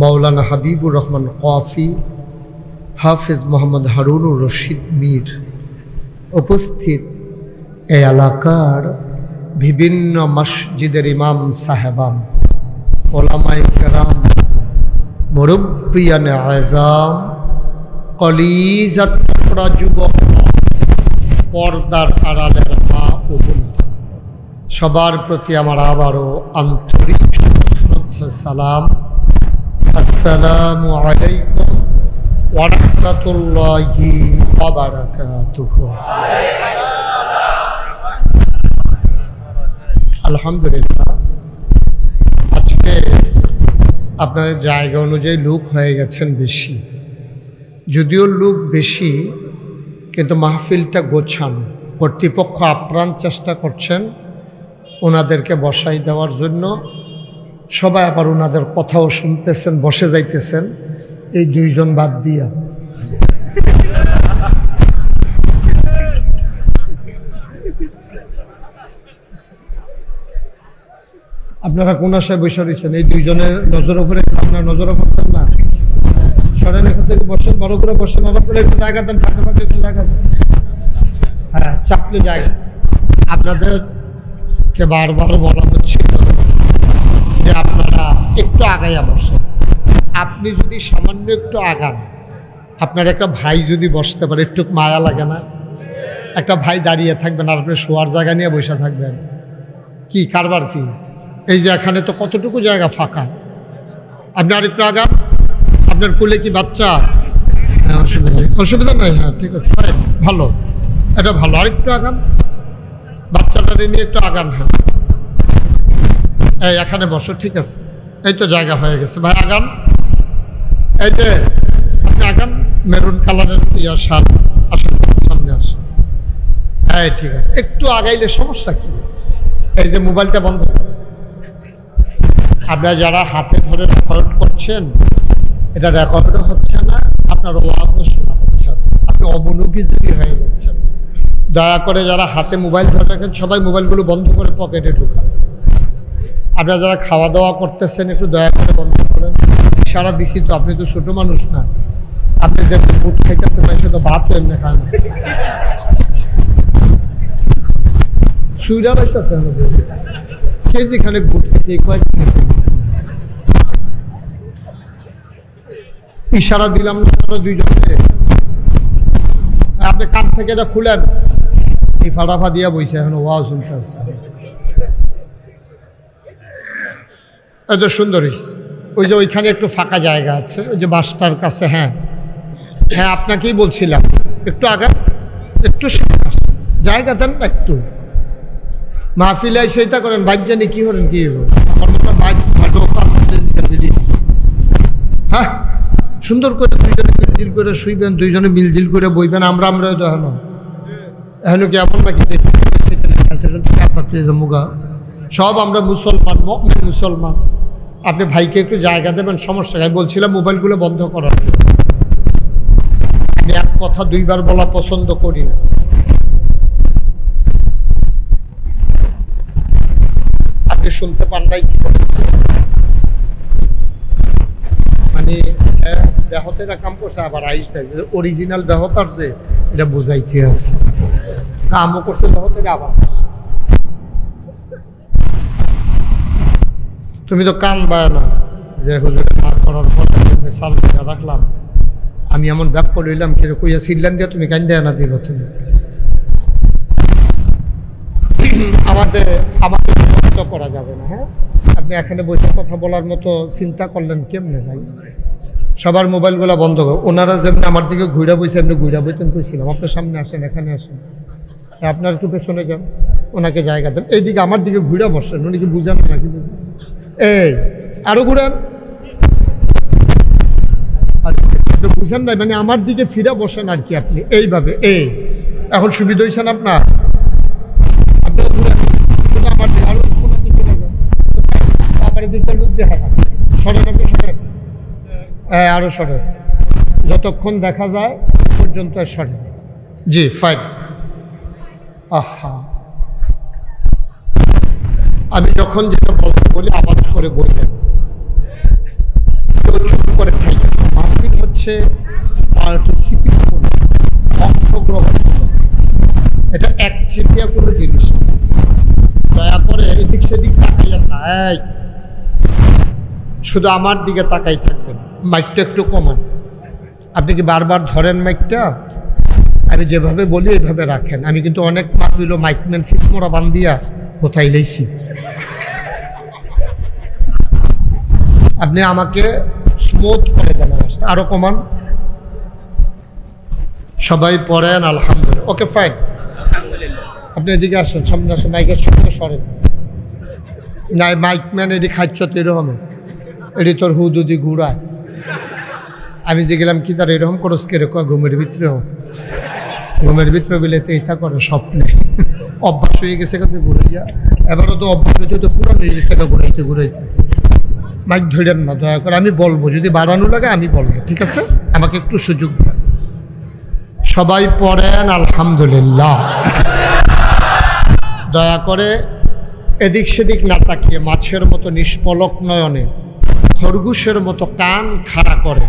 মৌলানা হাবিবুর রহমান কফি, হাফিজ মোহাম্মদ হারুনুর রশিদ মীর। উপস্থিত এই এলাকার বিভিন্ন মসজিদের ইমাম সাহেবান, ওলামায়ে কেরাম, মুরব্বিয়ানে আযম, কলিজার টুকরা যুবক, পর্দার আড়ালের মা ও বোনেরা, সবার প্রতি আমার আবারও আন্তরিক শ্রদ্ধা সালাম। আসসালামু আলাইকুম ওয়া রাহমাতুল্লাহি ওয়া বারাকাতুহু। আলহামদুলিল্লাহ, আজকে আপনাদের জায়গা অনুযায়ী লোক হয়ে গেছেন বেশি, যদিও লোক বেশি কিন্তু মাহফিলটা গোছানো। কর্তৃপক্ষ আপ্রাণ চেষ্টা করছেন ওনাদেরকে বসাই দেওয়ার জন্য, সবাই আবার ওনাদের কথাও শুনতেছেন, বসে যাইতেছেন এই দুইজন বাদ দিয়া। আপনারা কোন আশায় বসে রয়েছেন? এই দুইজনের নজর উপরে আপনার নজর করতেন না? সরেন এখান থেকে, বসেন, বড় করে বসেন, বড় করে একটু জায়গা দেন, ফাঁকে ফাঁকে একটু জায়গা দেন। হ্যাঁ, চাপলে জায়গা। আপনাদেরকে বারবার বলা হচ্ছিল যে আপনারা একটু আগাইয়া বসেন। আপনি যদি সামান্য একটু আগান আপনার একটা ভাই যদি বসতে পারে একটু মায়া লাগে না? একটা ভাই দাঁড়িয়ে থাকবেন আর আপনি শোয়ার জায়গা নিয়ে বসে থাকবেন, কি কারবার কি? এই যে এখানে তো কতটুকু জায়গা ফাঁকা, আপনি আরেকটু আগান। আপনার কোলে কি বাচ্চা? হ্যাঁ, অসুবিধা নাই, হ্যাঁ ঠিক আছে, ভালো, এটা ভালো, আরেকটু আগান, বাচ্চাটা নিয়ে একটু আগান। হ্যাঁ এই এখানে বসো, ঠিক আছে, এই তো জায়গা হয়ে গেছে, ভাই আগান। এই যে আপনি আগান, মেরুন কালারের ইয়ার শার্ট, আসেন সামনে আসেন। হ্যাঁ ঠিক আছে, একটু আগাইলে সমস্যা কি? এই যে মোবাইলটা বন্ধ করেন। আপনারা যারা হাতে ধরে রেকর্ড করছেন, এটা রেকর্ডও হচ্ছে না, আপনার ওয়াজও শোনা হচ্ছে না, আপনি অমনোযোগী হয়ে যাচ্ছেন। দয়া করে যারা হাতে মোবাইল ধরে রাখেন সবাই মোবাইলগুলো বন্ধ করে পকেটে ঢুকান। আপনারা যারা খাওয়া দাওয়া করতেছেন একটু দয়া করে বন্ধ করেন। ইশারা দিছি তো, আপনি তো ছোট মানুষ না, আপনি যে বুট খাইতেছেন সে তো ভাত এমনি খান, সুইডা লাগতেছেন কেজি খানে বুট খেতে কয়েকদিন। ইশারা দিলাম না দুইজনকে, আপনি কান থেকে এটা খুলেন, এই ফাটাফা দিয়া বইছে এখন ওয়াও শুনতে আসছে। এত সুন্দর হয়েছে। ওই যে ওইখানে একটু ফাঁকা জায়গা আছে, ওই যে বাসটার কাছে। হ্যাঁ হ্যাঁ, আপনাকেই বলছিলাম একটু আগান, একটু জায়গা দেন না একটু। মাহফিলে সেইটা করেন, বাইক জানি কি করেন কি আমার মতো বাইক। হ্যাঁ সুন্দর করে দুইজনে মিলজিল করে শুইবেন, দুইজনে মিলজিল করে বইবেন। আমরা তো এখন কি এমন নাকি মুগা সব আমরা মুসলমান, মুসলমান। আপনি ভাইকে একটু জায়গা দেবেন, সমস্যা। আমি বলছিলাম মোবাইলগুলো বন্ধ করার। আমি এক কথা দুইবার বলা পছন্দ করি না। আপনি শুনতে পান নাই? মানে ব্যাহতেরা কাম করছে, আবার আইস অরিজিনাল ব্যাহতার যে এটা বোঝাইতে আছে, কামও করছে ব্যাহতেরা। আবার তুমি তো কান বায় না যে হুজুরে না করার পর সালটা রাখলাম, আমি এমন ব্যাপার লইলাম কিরকম কইয়া ছিলেন দিয়ে তুমি কান দেয় না দিল। তুমি আমাদের কষ্ট করা যাবে না। হ্যাঁ আপনি এখানে বসে কথা বলার মতো চিন্তা করলেন কেমনে ভাই? সবার মোবাইলগুলো বন্ধ করো। ওনারা যেমনি আমার দিকে ঘুরা বইছে এমনি ঘুরা বইতেন কইছিলাম। আপনার সামনে আসেন, এখানে আসেন, আপনার একটু পেছনে যান, ওনাকে জায়গা দেন। এইদিকে আমার দিকে ঘুরা বসেন, উনি কি বুঝান নাকি? এই আরো ঘুরান, বুঝেন নাই মানে আমার দিকে ফিরে বসেন আর কি। আপনি এইভাবে এখন সুবিধা হয়েছেন আপনার? আপনার ঘুরেন শুধু আমার দিকে, আরো কোনো দিকে আমার দিকটা লুক দেখা যান। সরেন, আপনি সরেন, আরো সরেন, যতক্ষণ দেখা যায় পর্যন্ত সরেন। জি ফাইন। আহা, আমি যখন যেটা বলতে বলি আওয়াজ করে বলতেন, কেউ চুপ করে থাকবে। মাহফিল হচ্ছে পার্টিসিপেট করে, অংশগ্রহণ করে, এটা একচেটিয়া কোনো জিনিস। দয়া করে এদিক সেদিক তাকাইয়েন না, শুধু আমার দিকে তাকাই থাকবেন। মাইকটা একটু কমান। আপনি কি বারবার ধরেন মাইকটা? আমি যেভাবে বলি এইভাবে রাখেন। আমি কিন্তু অনেক মাহফিল মাইকম্যান ফিসমোরা বান্দিয়া কোথায় লেছি। আপনি আমাকে স্মুথ করে দেন, আরো কমান। সবাই পড়েন আলহামদুলিল্লাহ। ওকে ফাইন, আপনি এদিকে আসেন, সামনে আসেন, মাইকের সঙ্গে সরেন। না মাইকম্যান এটি খাচ্ছ তো এরকম, এটি তোর হুদুদি ঘুরায়। আমি যে গেলাম কি তার এরকম করস কেরকম? ঘুমের ভিতরেও, ঘুমের ভিতরে বিলেতে ইথা করে স্বপ্নে অভ্যাস হয়ে গেছে কাছে ঘুরাইয়া। এবারও তো অভ্যাস হইতে তো পুরান হয়ে গেছে ঘুরাইতে ঘুরাইতে। মাইক ধরেন না দয়া করে, আমি বলবো, যদি বাড়ানো লাগে আমি বলবো, ঠিক আছে? আমাকে একটু সুযোগ দেন। সবাই পড়েন আলহামদুলিল্লাহ। দয়া করে এদিক সেদিক না তাকিয়ে মাছের মতো নিষ্পলক নয়নে, খরগোশের মতো কান খাড়া করে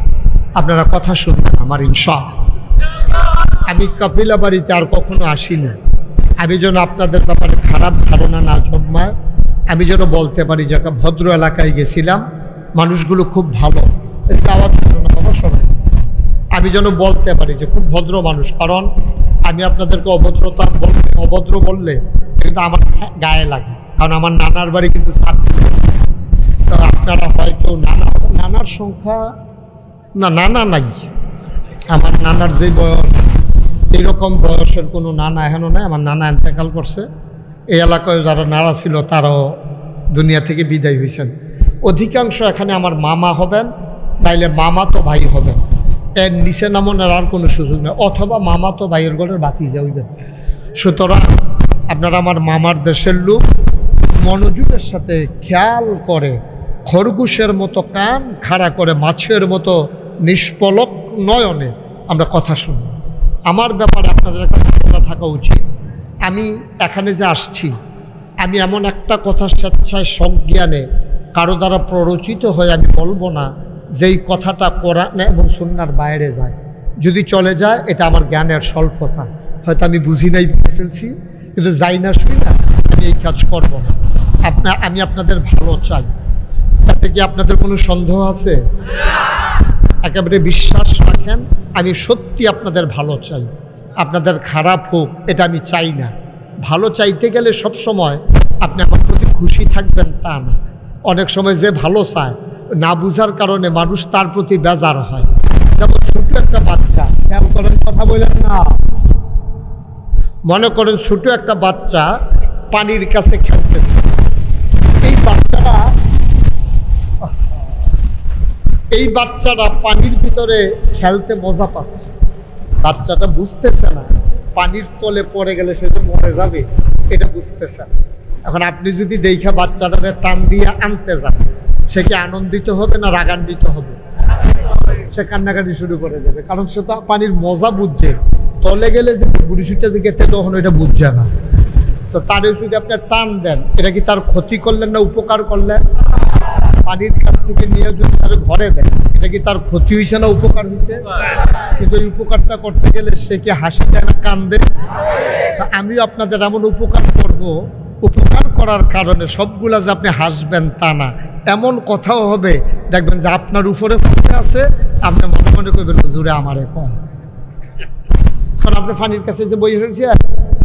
আপনারা কথা শুনবেন আমার ইনশাআল্লাহ। আমি কাপিলা বাড়িতে আর কখনো আসিনি। আমি যেন আপনাদের ব্যাপারে খারাপ ধারণা না জন্মায়, আমি যেন বলতে পারি যে একটা ভদ্র এলাকায় গেছিলাম, মানুষগুলো খুব ভালো। আওয়াজ করো না বাবা, সবাই আমি যেন বলতে পারি যে খুব ভদ্র মানুষ। কারণ আমি আপনাদেরকে অভদ্র বললে কিন্তু আমার গায়ে লাগে, কারণ আমার নানার বাড়ি কিন্তু তো আপনারা হয়তো নানার সংখ্যা নানা নাই। আমার নানার যে বয়স, এইরকম বয়সের কোনো নানা এখনও নাই। আমার নানা ইন্তেকাল করছে। এই এলাকায় যারা নানা ছিল তারাও দুনিয়া থেকে বিদায় হয়েছেন। অধিকাংশ এখানে আমার মামা হবেন, নাইলে মামা তো ভাই হবেন। এর নিচে নামানোর আর কোনো সুযোগ নেই, অথবা মামা তো ভাইয়ের ঘরের বাতি যাইবেন। সুতরাং আপনারা আমার মামার দেশের লোক, মনোযোগের সাথে খেয়াল করে খরগোশের মতো কান খাড়া করে মাছের মতো নিষ্পলক নয়নে আমরা কথা শুনি। আমার ব্যাপারে আপনাদের একটা ধারণা থাকা উচিত। আমি এখানে যে আসছি, আমি এমন একটা কথা স্বেচ্ছায় সজ্ঞানে কারো দ্বারা প্ররোচিত হয়ে আমি বলবো না যেই কথাটা কোরআন এবং সুন্নাহর বাইরে যায়। যদি চলে যায় এটা আমার জ্ঞানের স্বল্পতা, হয়তো আমি বুঝি নাই বলে ফেলছি, কিন্তু যাই না শুই না আমি এই কাজ করব না। আমি আপনাদের ভালো চাই, তাতে কি আপনাদের কোনো সন্দেহ আছে? একেবারে বিশ্বাস রাখেন, আমি সত্যি আপনাদের ভালো চাই। আপনাদের খারাপ হোক এটা আমি চাই না। ভালো চাইতে গেলে সব সময় আপনি আমার প্রতি খুশি থাকবেন তা না। অনেক সময় যে ভালো চায় না বুঝার কারণে মানুষ তার প্রতি বেজার হয়। যেমন ছোট একটা বাচ্চা, খেয়াল করেন, কথা বলেন না, মনে করেন ছোট একটা বাচ্চা পানির কাছে খেলতেছে। এই বাচ্চাটা পানির ভিতরে খেলতে মজা পাচ্ছে। বাচ্চাটা বুঝতেছে না পানির তলে পড়ে গেলে সে যে মরে যাবে, এটা বুঝতেছে না। এখন আপনি যদি দেখা বাচ্চাটাকে টান দিয়ে আনতে যান, সে কি আনন্দিত হবে না রাগান্বিত হবে? সে কান্নাকাটি শুরু করে দেবে, কারণ সে তো পানির মজা বুঝছে। তলে গেলে যে বুড়িশুটা যে গেতে তখন এটা বুঝছে না। তো তার যদি আপনি টান দেন, এটা কি তার ক্ষতি করলেন না উপকার করলেন? পানির কাছ থেকে নিয়ে যদি তার ঘরে দেন, এটা কি তার ক্ষতি হয়েছে না উপকার হয়েছে? কিন্তু এই উপকারটা করতে গেলে সে কি হাসি দেয় না কান্দে? তা আমিও আপনাদের এমন উপকার করব, উপকার করার কারণে সবগুলা যে আপনি হাসবেন তা না, এমন কথাও হবে দেখবেন যে আপনার উপরে পড়ে আছে, আপনি মনে মনে করবেন হুজুরে আমারে কয়। কারণ আপনি পানির কাছে যে বই হয়েছে,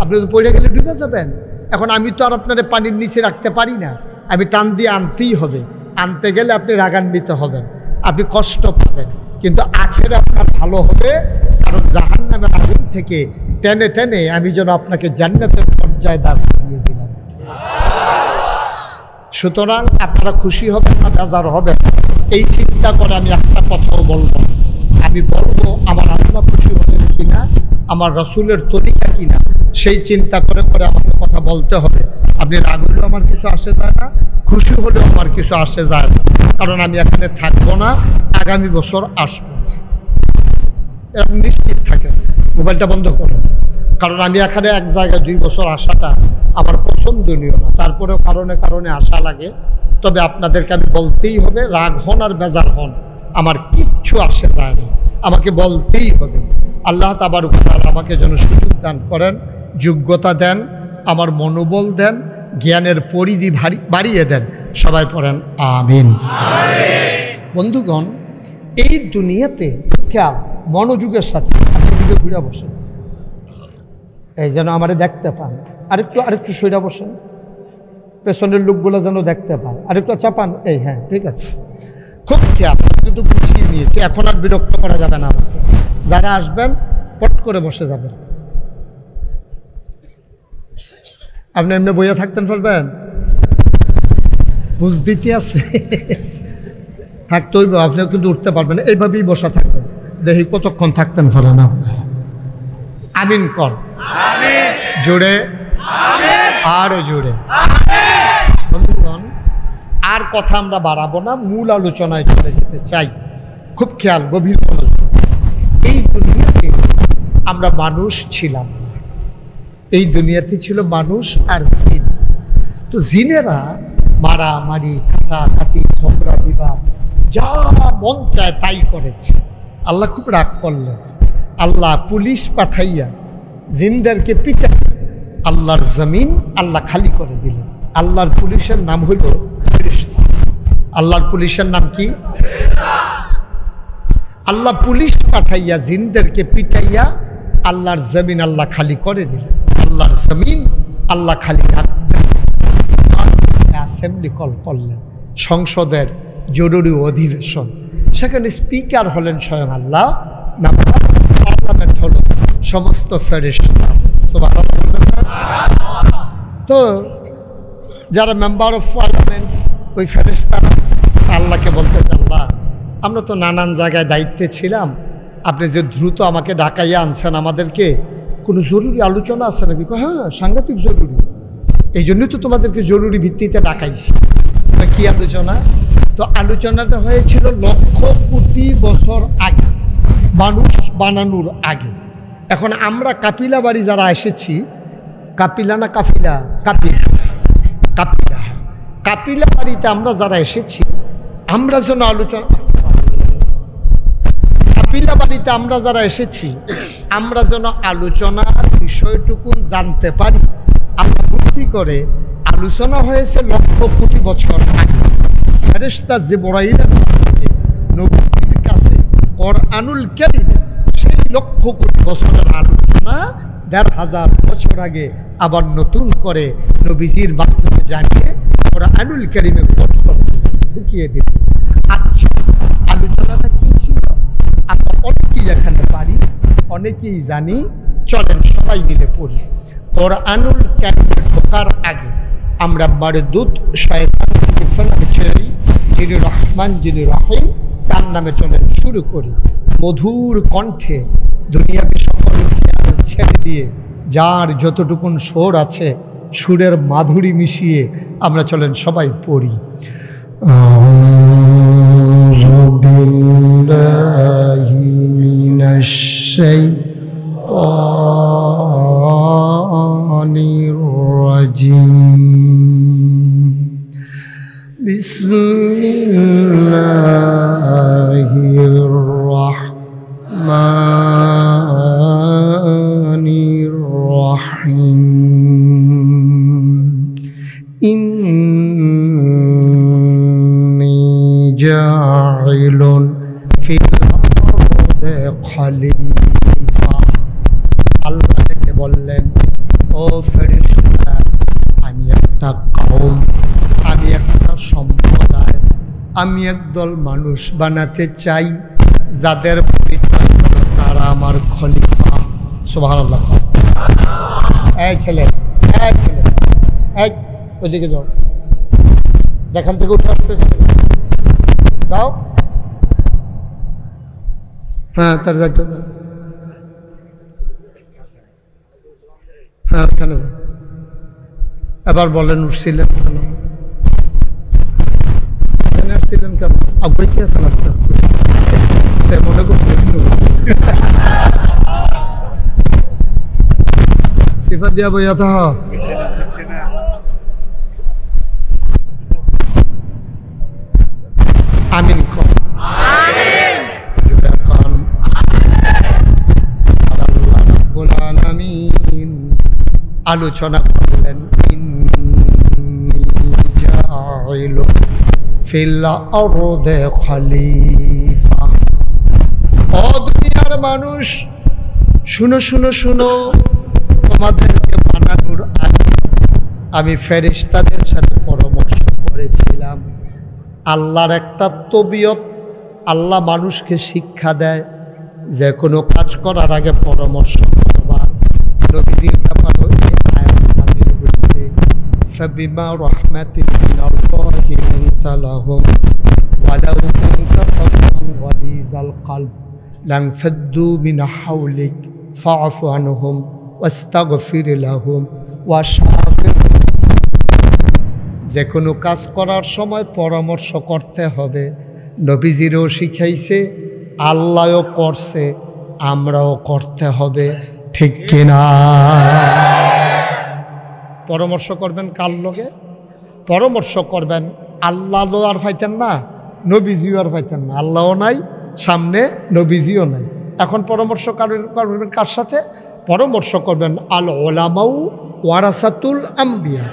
আপনি তো পড়ে গেলে ডুবে যাবেন। এখন আমি তো আর আপনাদের পানির নিচে রাখতে পারি না, আমি টান দিয়ে আনতেই হবে। আনতে গেলে আপনি রাগান্বিত হবেন, আপনি কষ্ট পাবেন, কিন্তু আখেরে আপনার ভালো হবে। কারণ জাহান্নামের আগুন থেকে টেনে টেনে আমি যেন আপনাকে জান্নাতের পর্যায়ে দাঁড় করিয়ে দিলাম। সুতরাং আপনারা খুশি হবেন না বেজার হবেন, এই চিন্তা করে আমি একটা কথাও বলবো। আমি বলবো আমার আল্লাহ খুশি হবেন কিনা, আমার রসুলের তরিকা কিনা, সেই চিন্তা করে করে আমাকে কথা বলতে হবে। আপনি রাগ হলেও আমার কিছু আসে যায় না, খুশি হলেও আমার কিছু আসে যায় না, কারণ আমি এখানে থাকবো না, আগামী বছর আসবো না। এরকম নিশ্চিত থাকেন। মোবাইলটা বন্ধ করো, কারণ আমি এখানে এক জায়গায় 2 বছর আসাটা আমার পছন্দনীয় না। তারপরেও কারণে কারণে আশা লাগে। তবে আপনাদেরকে আমি বলতেই হবে, রাগ হন আর বেজার হন, আমার কিচ্ছু আসে যায় না, আমাকে বলতেই হবে। আল্লাহ তাবারক ওয়া তাআলা আমাকে যেন সুযোগ দান করেন, যোগ্যতা দেন, আমার মনোবল দেন, জ্ঞানের পরিধি বাড়িয়ে দেন। সবাই পড়েন আমিন। বন্ধুগণ, এই দুনিয়াতে খেয়াল মনোযোগের সাথে আপনি দিকে ঘুরে বসেন, এই যেন আমারে দেখতে পান। আরেকটু সইরা বসেন, পেছনের লোকগুলো যেন দেখতে পায়। আরেকটু চাপান, এই হ্যাঁ ঠিক আছে। খুব খেয়াল, কিন্তু গুছিয়ে নিয়েছি, এখন আর বিরক্ত করা যাবে না আমাকে। যারা আসবেন পট করে বসে যাবেন। আপনি এমনি বইয়া থাকতেন পারবেন? বুঝ দিতে আছে থাকতে হইব, আপনিও কিন্তু উঠতে পারবেন, এইভাবেই বসা থাকবেন। দেখি কতক্ষণ থাকতেন পারেন আপনি। আমিন কর, জোরে আরো জোরে। বন্ধুগণ, আর কথা আমরা বাড়াবো না, মূল আলোচনায় চলে যেতে চাই। খুব খেয়াল, গভীর মনোযোগ। এই দুনিয়াতে আমরা মানুষ ছিলাম, এই দুনিয়াতে ছিল মানুষ আর জিন। তো জিনেরা মারামারি, কাটাকাটি, ঝগড়া বিবাদ, যা মন চায় তাই করেছে। আল্লাহ খুব রাগ করলেন। আল্লাহ পুলিশ পাঠাইয়া জিনদেরকে পিটা, আল্লাহর জমিন আল্লাহ খালি করে দিলেন। আল্লাহর পুলিশের নাম হইল ফেরেশতা। আল্লাহর পুলিশের নাম কি? আল্লাহ পুলিশ পাঠাইয়া জিনদেরকে পিটাইয়া আল্লাহর জমিন আল্লাহ খালি করে দিলেন। আল্লাহর জমিন আল্লাহ খালি রাখবেন। অ্যাসেম্বলি কল করলেন, সংসদের জরুরি অধিবেশন। সেখানে স্পিকার হলেন স্বয়ং আল্লাহ, মেম্বার অফ পার্লামেন্ট হল সমস্ত ফেরেশতা। তো যারা মেম্বার অফ পার্লামেন্ট, ওই ফেরেশতা আল্লাহকে বলতে, আল্লাহ আমরা তো নানান জায়গায় দায়িত্বে ছিলাম, আপনি যে দ্রুত আমাকে ডাকাইয়া আনছেন, আমাদেরকে কোনো জরুরি আলোচনা আছে নাকি? হ্যাঁ, সাংঘাতিক জরুরি, এই জন্যই তো তোমাদেরকে জরুরি ভিত্তিতে ডাকাইছি। কি আলোচনা? তো আলোচনাটা হয়েছিল লক্ষ কোটি বছর আগে, মানুষ বানানোর আগে। এখন আমরা কাপিলা বাড়ি যারা এসেছি, কাপিলা না কাফিলা? কাপিলা, কাপিলা, কাপিলা বাড়িতে আমরা যারা এসেছি, আমরা যেন আলোচনা, কাপিলা বাড়িতে আমরা যারা এসেছি, আমরা যেন আলোচনার বিষয়টুকু জানতে পারি। আমরা বুদ্ধি করে আলোচনা হয়েছে লক্ষ কোটি বছর আগে। ফেরেশতা জিবরাইলের মাধ্যমে নবীজির কাছে কুরআনুল কারীম সেই লক্ষ কোটি বছরের আলোচনা ১৫০০ বছর আগে আবার নতুন করে নবীজির মাধ্যমে জানিয়ে কুরআনুল কারীমে ঢুকিয়ে দিল। আচ্ছা, আলোচনাটা কি ছিল? আমরা অনেকেই এখানে পারি, অনেকেই জানি। চলেন সবাই মিলে পড়ি। কুরআনুল কারীমে ঢোকার আগে আমরা মারদুদ শয়তান থেকে ফেরার ছেড়ে, যিনি রহমান যিনি রহিম, তার নামে চলেন শুরু করি। মধুর কণ্ঠে দুনিয়াবি সকল খেয়াল ছেড়ে দিয়ে যার যতটুকুন সুর আছে, সুরের মাধুরী মিশিয়ে আমরা চলেন সবাই পড়ি। আউযু বিল্লাহি মিনাশ শাইতানির রাজিম। বিসমিল্লাহির রাহমানির রাহিম। ইন্নী জাইলুন ফিল আরদি খলিফা। আল্লাহকে বললেন, ও ফেরেশতা, আমি একটা কওম, আমি একটা সম্প্রদায়, আমি একদল মানুষ বানাতে চাই যাদের পরিচয় হলো তারা আমার খলিফা। সুবহানাল্লাহ। এই ছেলে, এই ছেলে, এই ওইদিকে যাও, যেখান থেকে উঠে আসছে যাও। হ্যাঁ, তার যাইতে দাও। হ্যাঁ, ওখানে যান। এবার বলেন, উঠছিলেন কেন? আসছিলেন কেন? আব্বাই কি আছেন? আস্তে আস্তে মনে করছেন সিফা দিয়া বইয়া থা। আমিন কম। আল্লাহ রাব্বুল আলামিন আলোচনা করলেন, ফিল আরদি খলিফা। ও দুনিয়ার মানুষ, শুনো শুনো শুনো, তোমাদেরকে বানানোর আগে আমি ফেরেশতাদের সাথে পরামর্শ করেছিলাম। আল্লাহর একটা তবিয়ত, আল্লাহ মানুষকে শিক্ষা দেয়, যে কোনো কাজ করার আগে পরামর্শ করবা। নবীজির ব্যাপারে এই আয়াত নাযিল হয়েছে, ফাবিমা রাহমাতিন মিনাল্লাহি লিনতা লাহুম ওয়ালাউ কুনতা ফাযযান গালিযাল কলব লানফাদ্দু মিন হাওলিক ফা'ফু আনহুম ওয়াস্তাগফির লাহুম ওয়াশাফিরহুম। যে কোনো কাজ করার সময় পরামর্শ করতে হবে। নবীজিরও শিখাইছে, আল্লাহও করছে, আমরাও করতে হবে, ঠিক কিনা? পরামর্শ করবেন কার লগে? পরামর্শ করবেন আল্লাহ আর পাইতেন না, নবীজিও আর পাইতেন না। আল্লাহও নাই সামনে, নবীজিও নাই। এখন পরামর্শ করবেন কার সাথে? পরামর্শ করবেন আল ওলামাউ ওয়ারাসাতুল আম্বিয়া।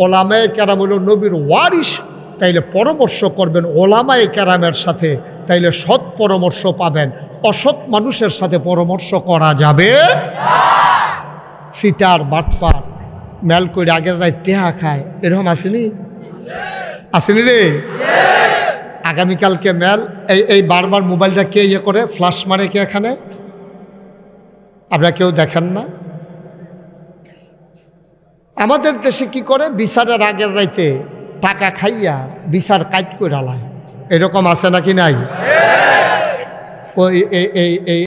ওলামায়ে কেরাম হলো নবীর ওয়ারিস, তাইলে পরামর্শ করবেন ওলামায়ে কেরামের সাথে, তাইলে সৎ পরামর্শ পাবেন। অসৎ মানুষের সাথে পরামর্শ করা যাবে সিটার বাটফার মেল করে আগের রাত টেহা খায়, এরকম আসেনি? আসেনি রে? আগামীকালকে মেল এই বারবার মোবাইলটা কে ইয়ে করে ফ্লাশ মারে কে এখানে? আপনারা কেউ দেখেন না? আমাদের দেশে কি করে বিচারের আগের রাইতে টাকা খাইয়া বিচার কাজ করে আলায়, এরকম আছে নাকি নাই? ওই এই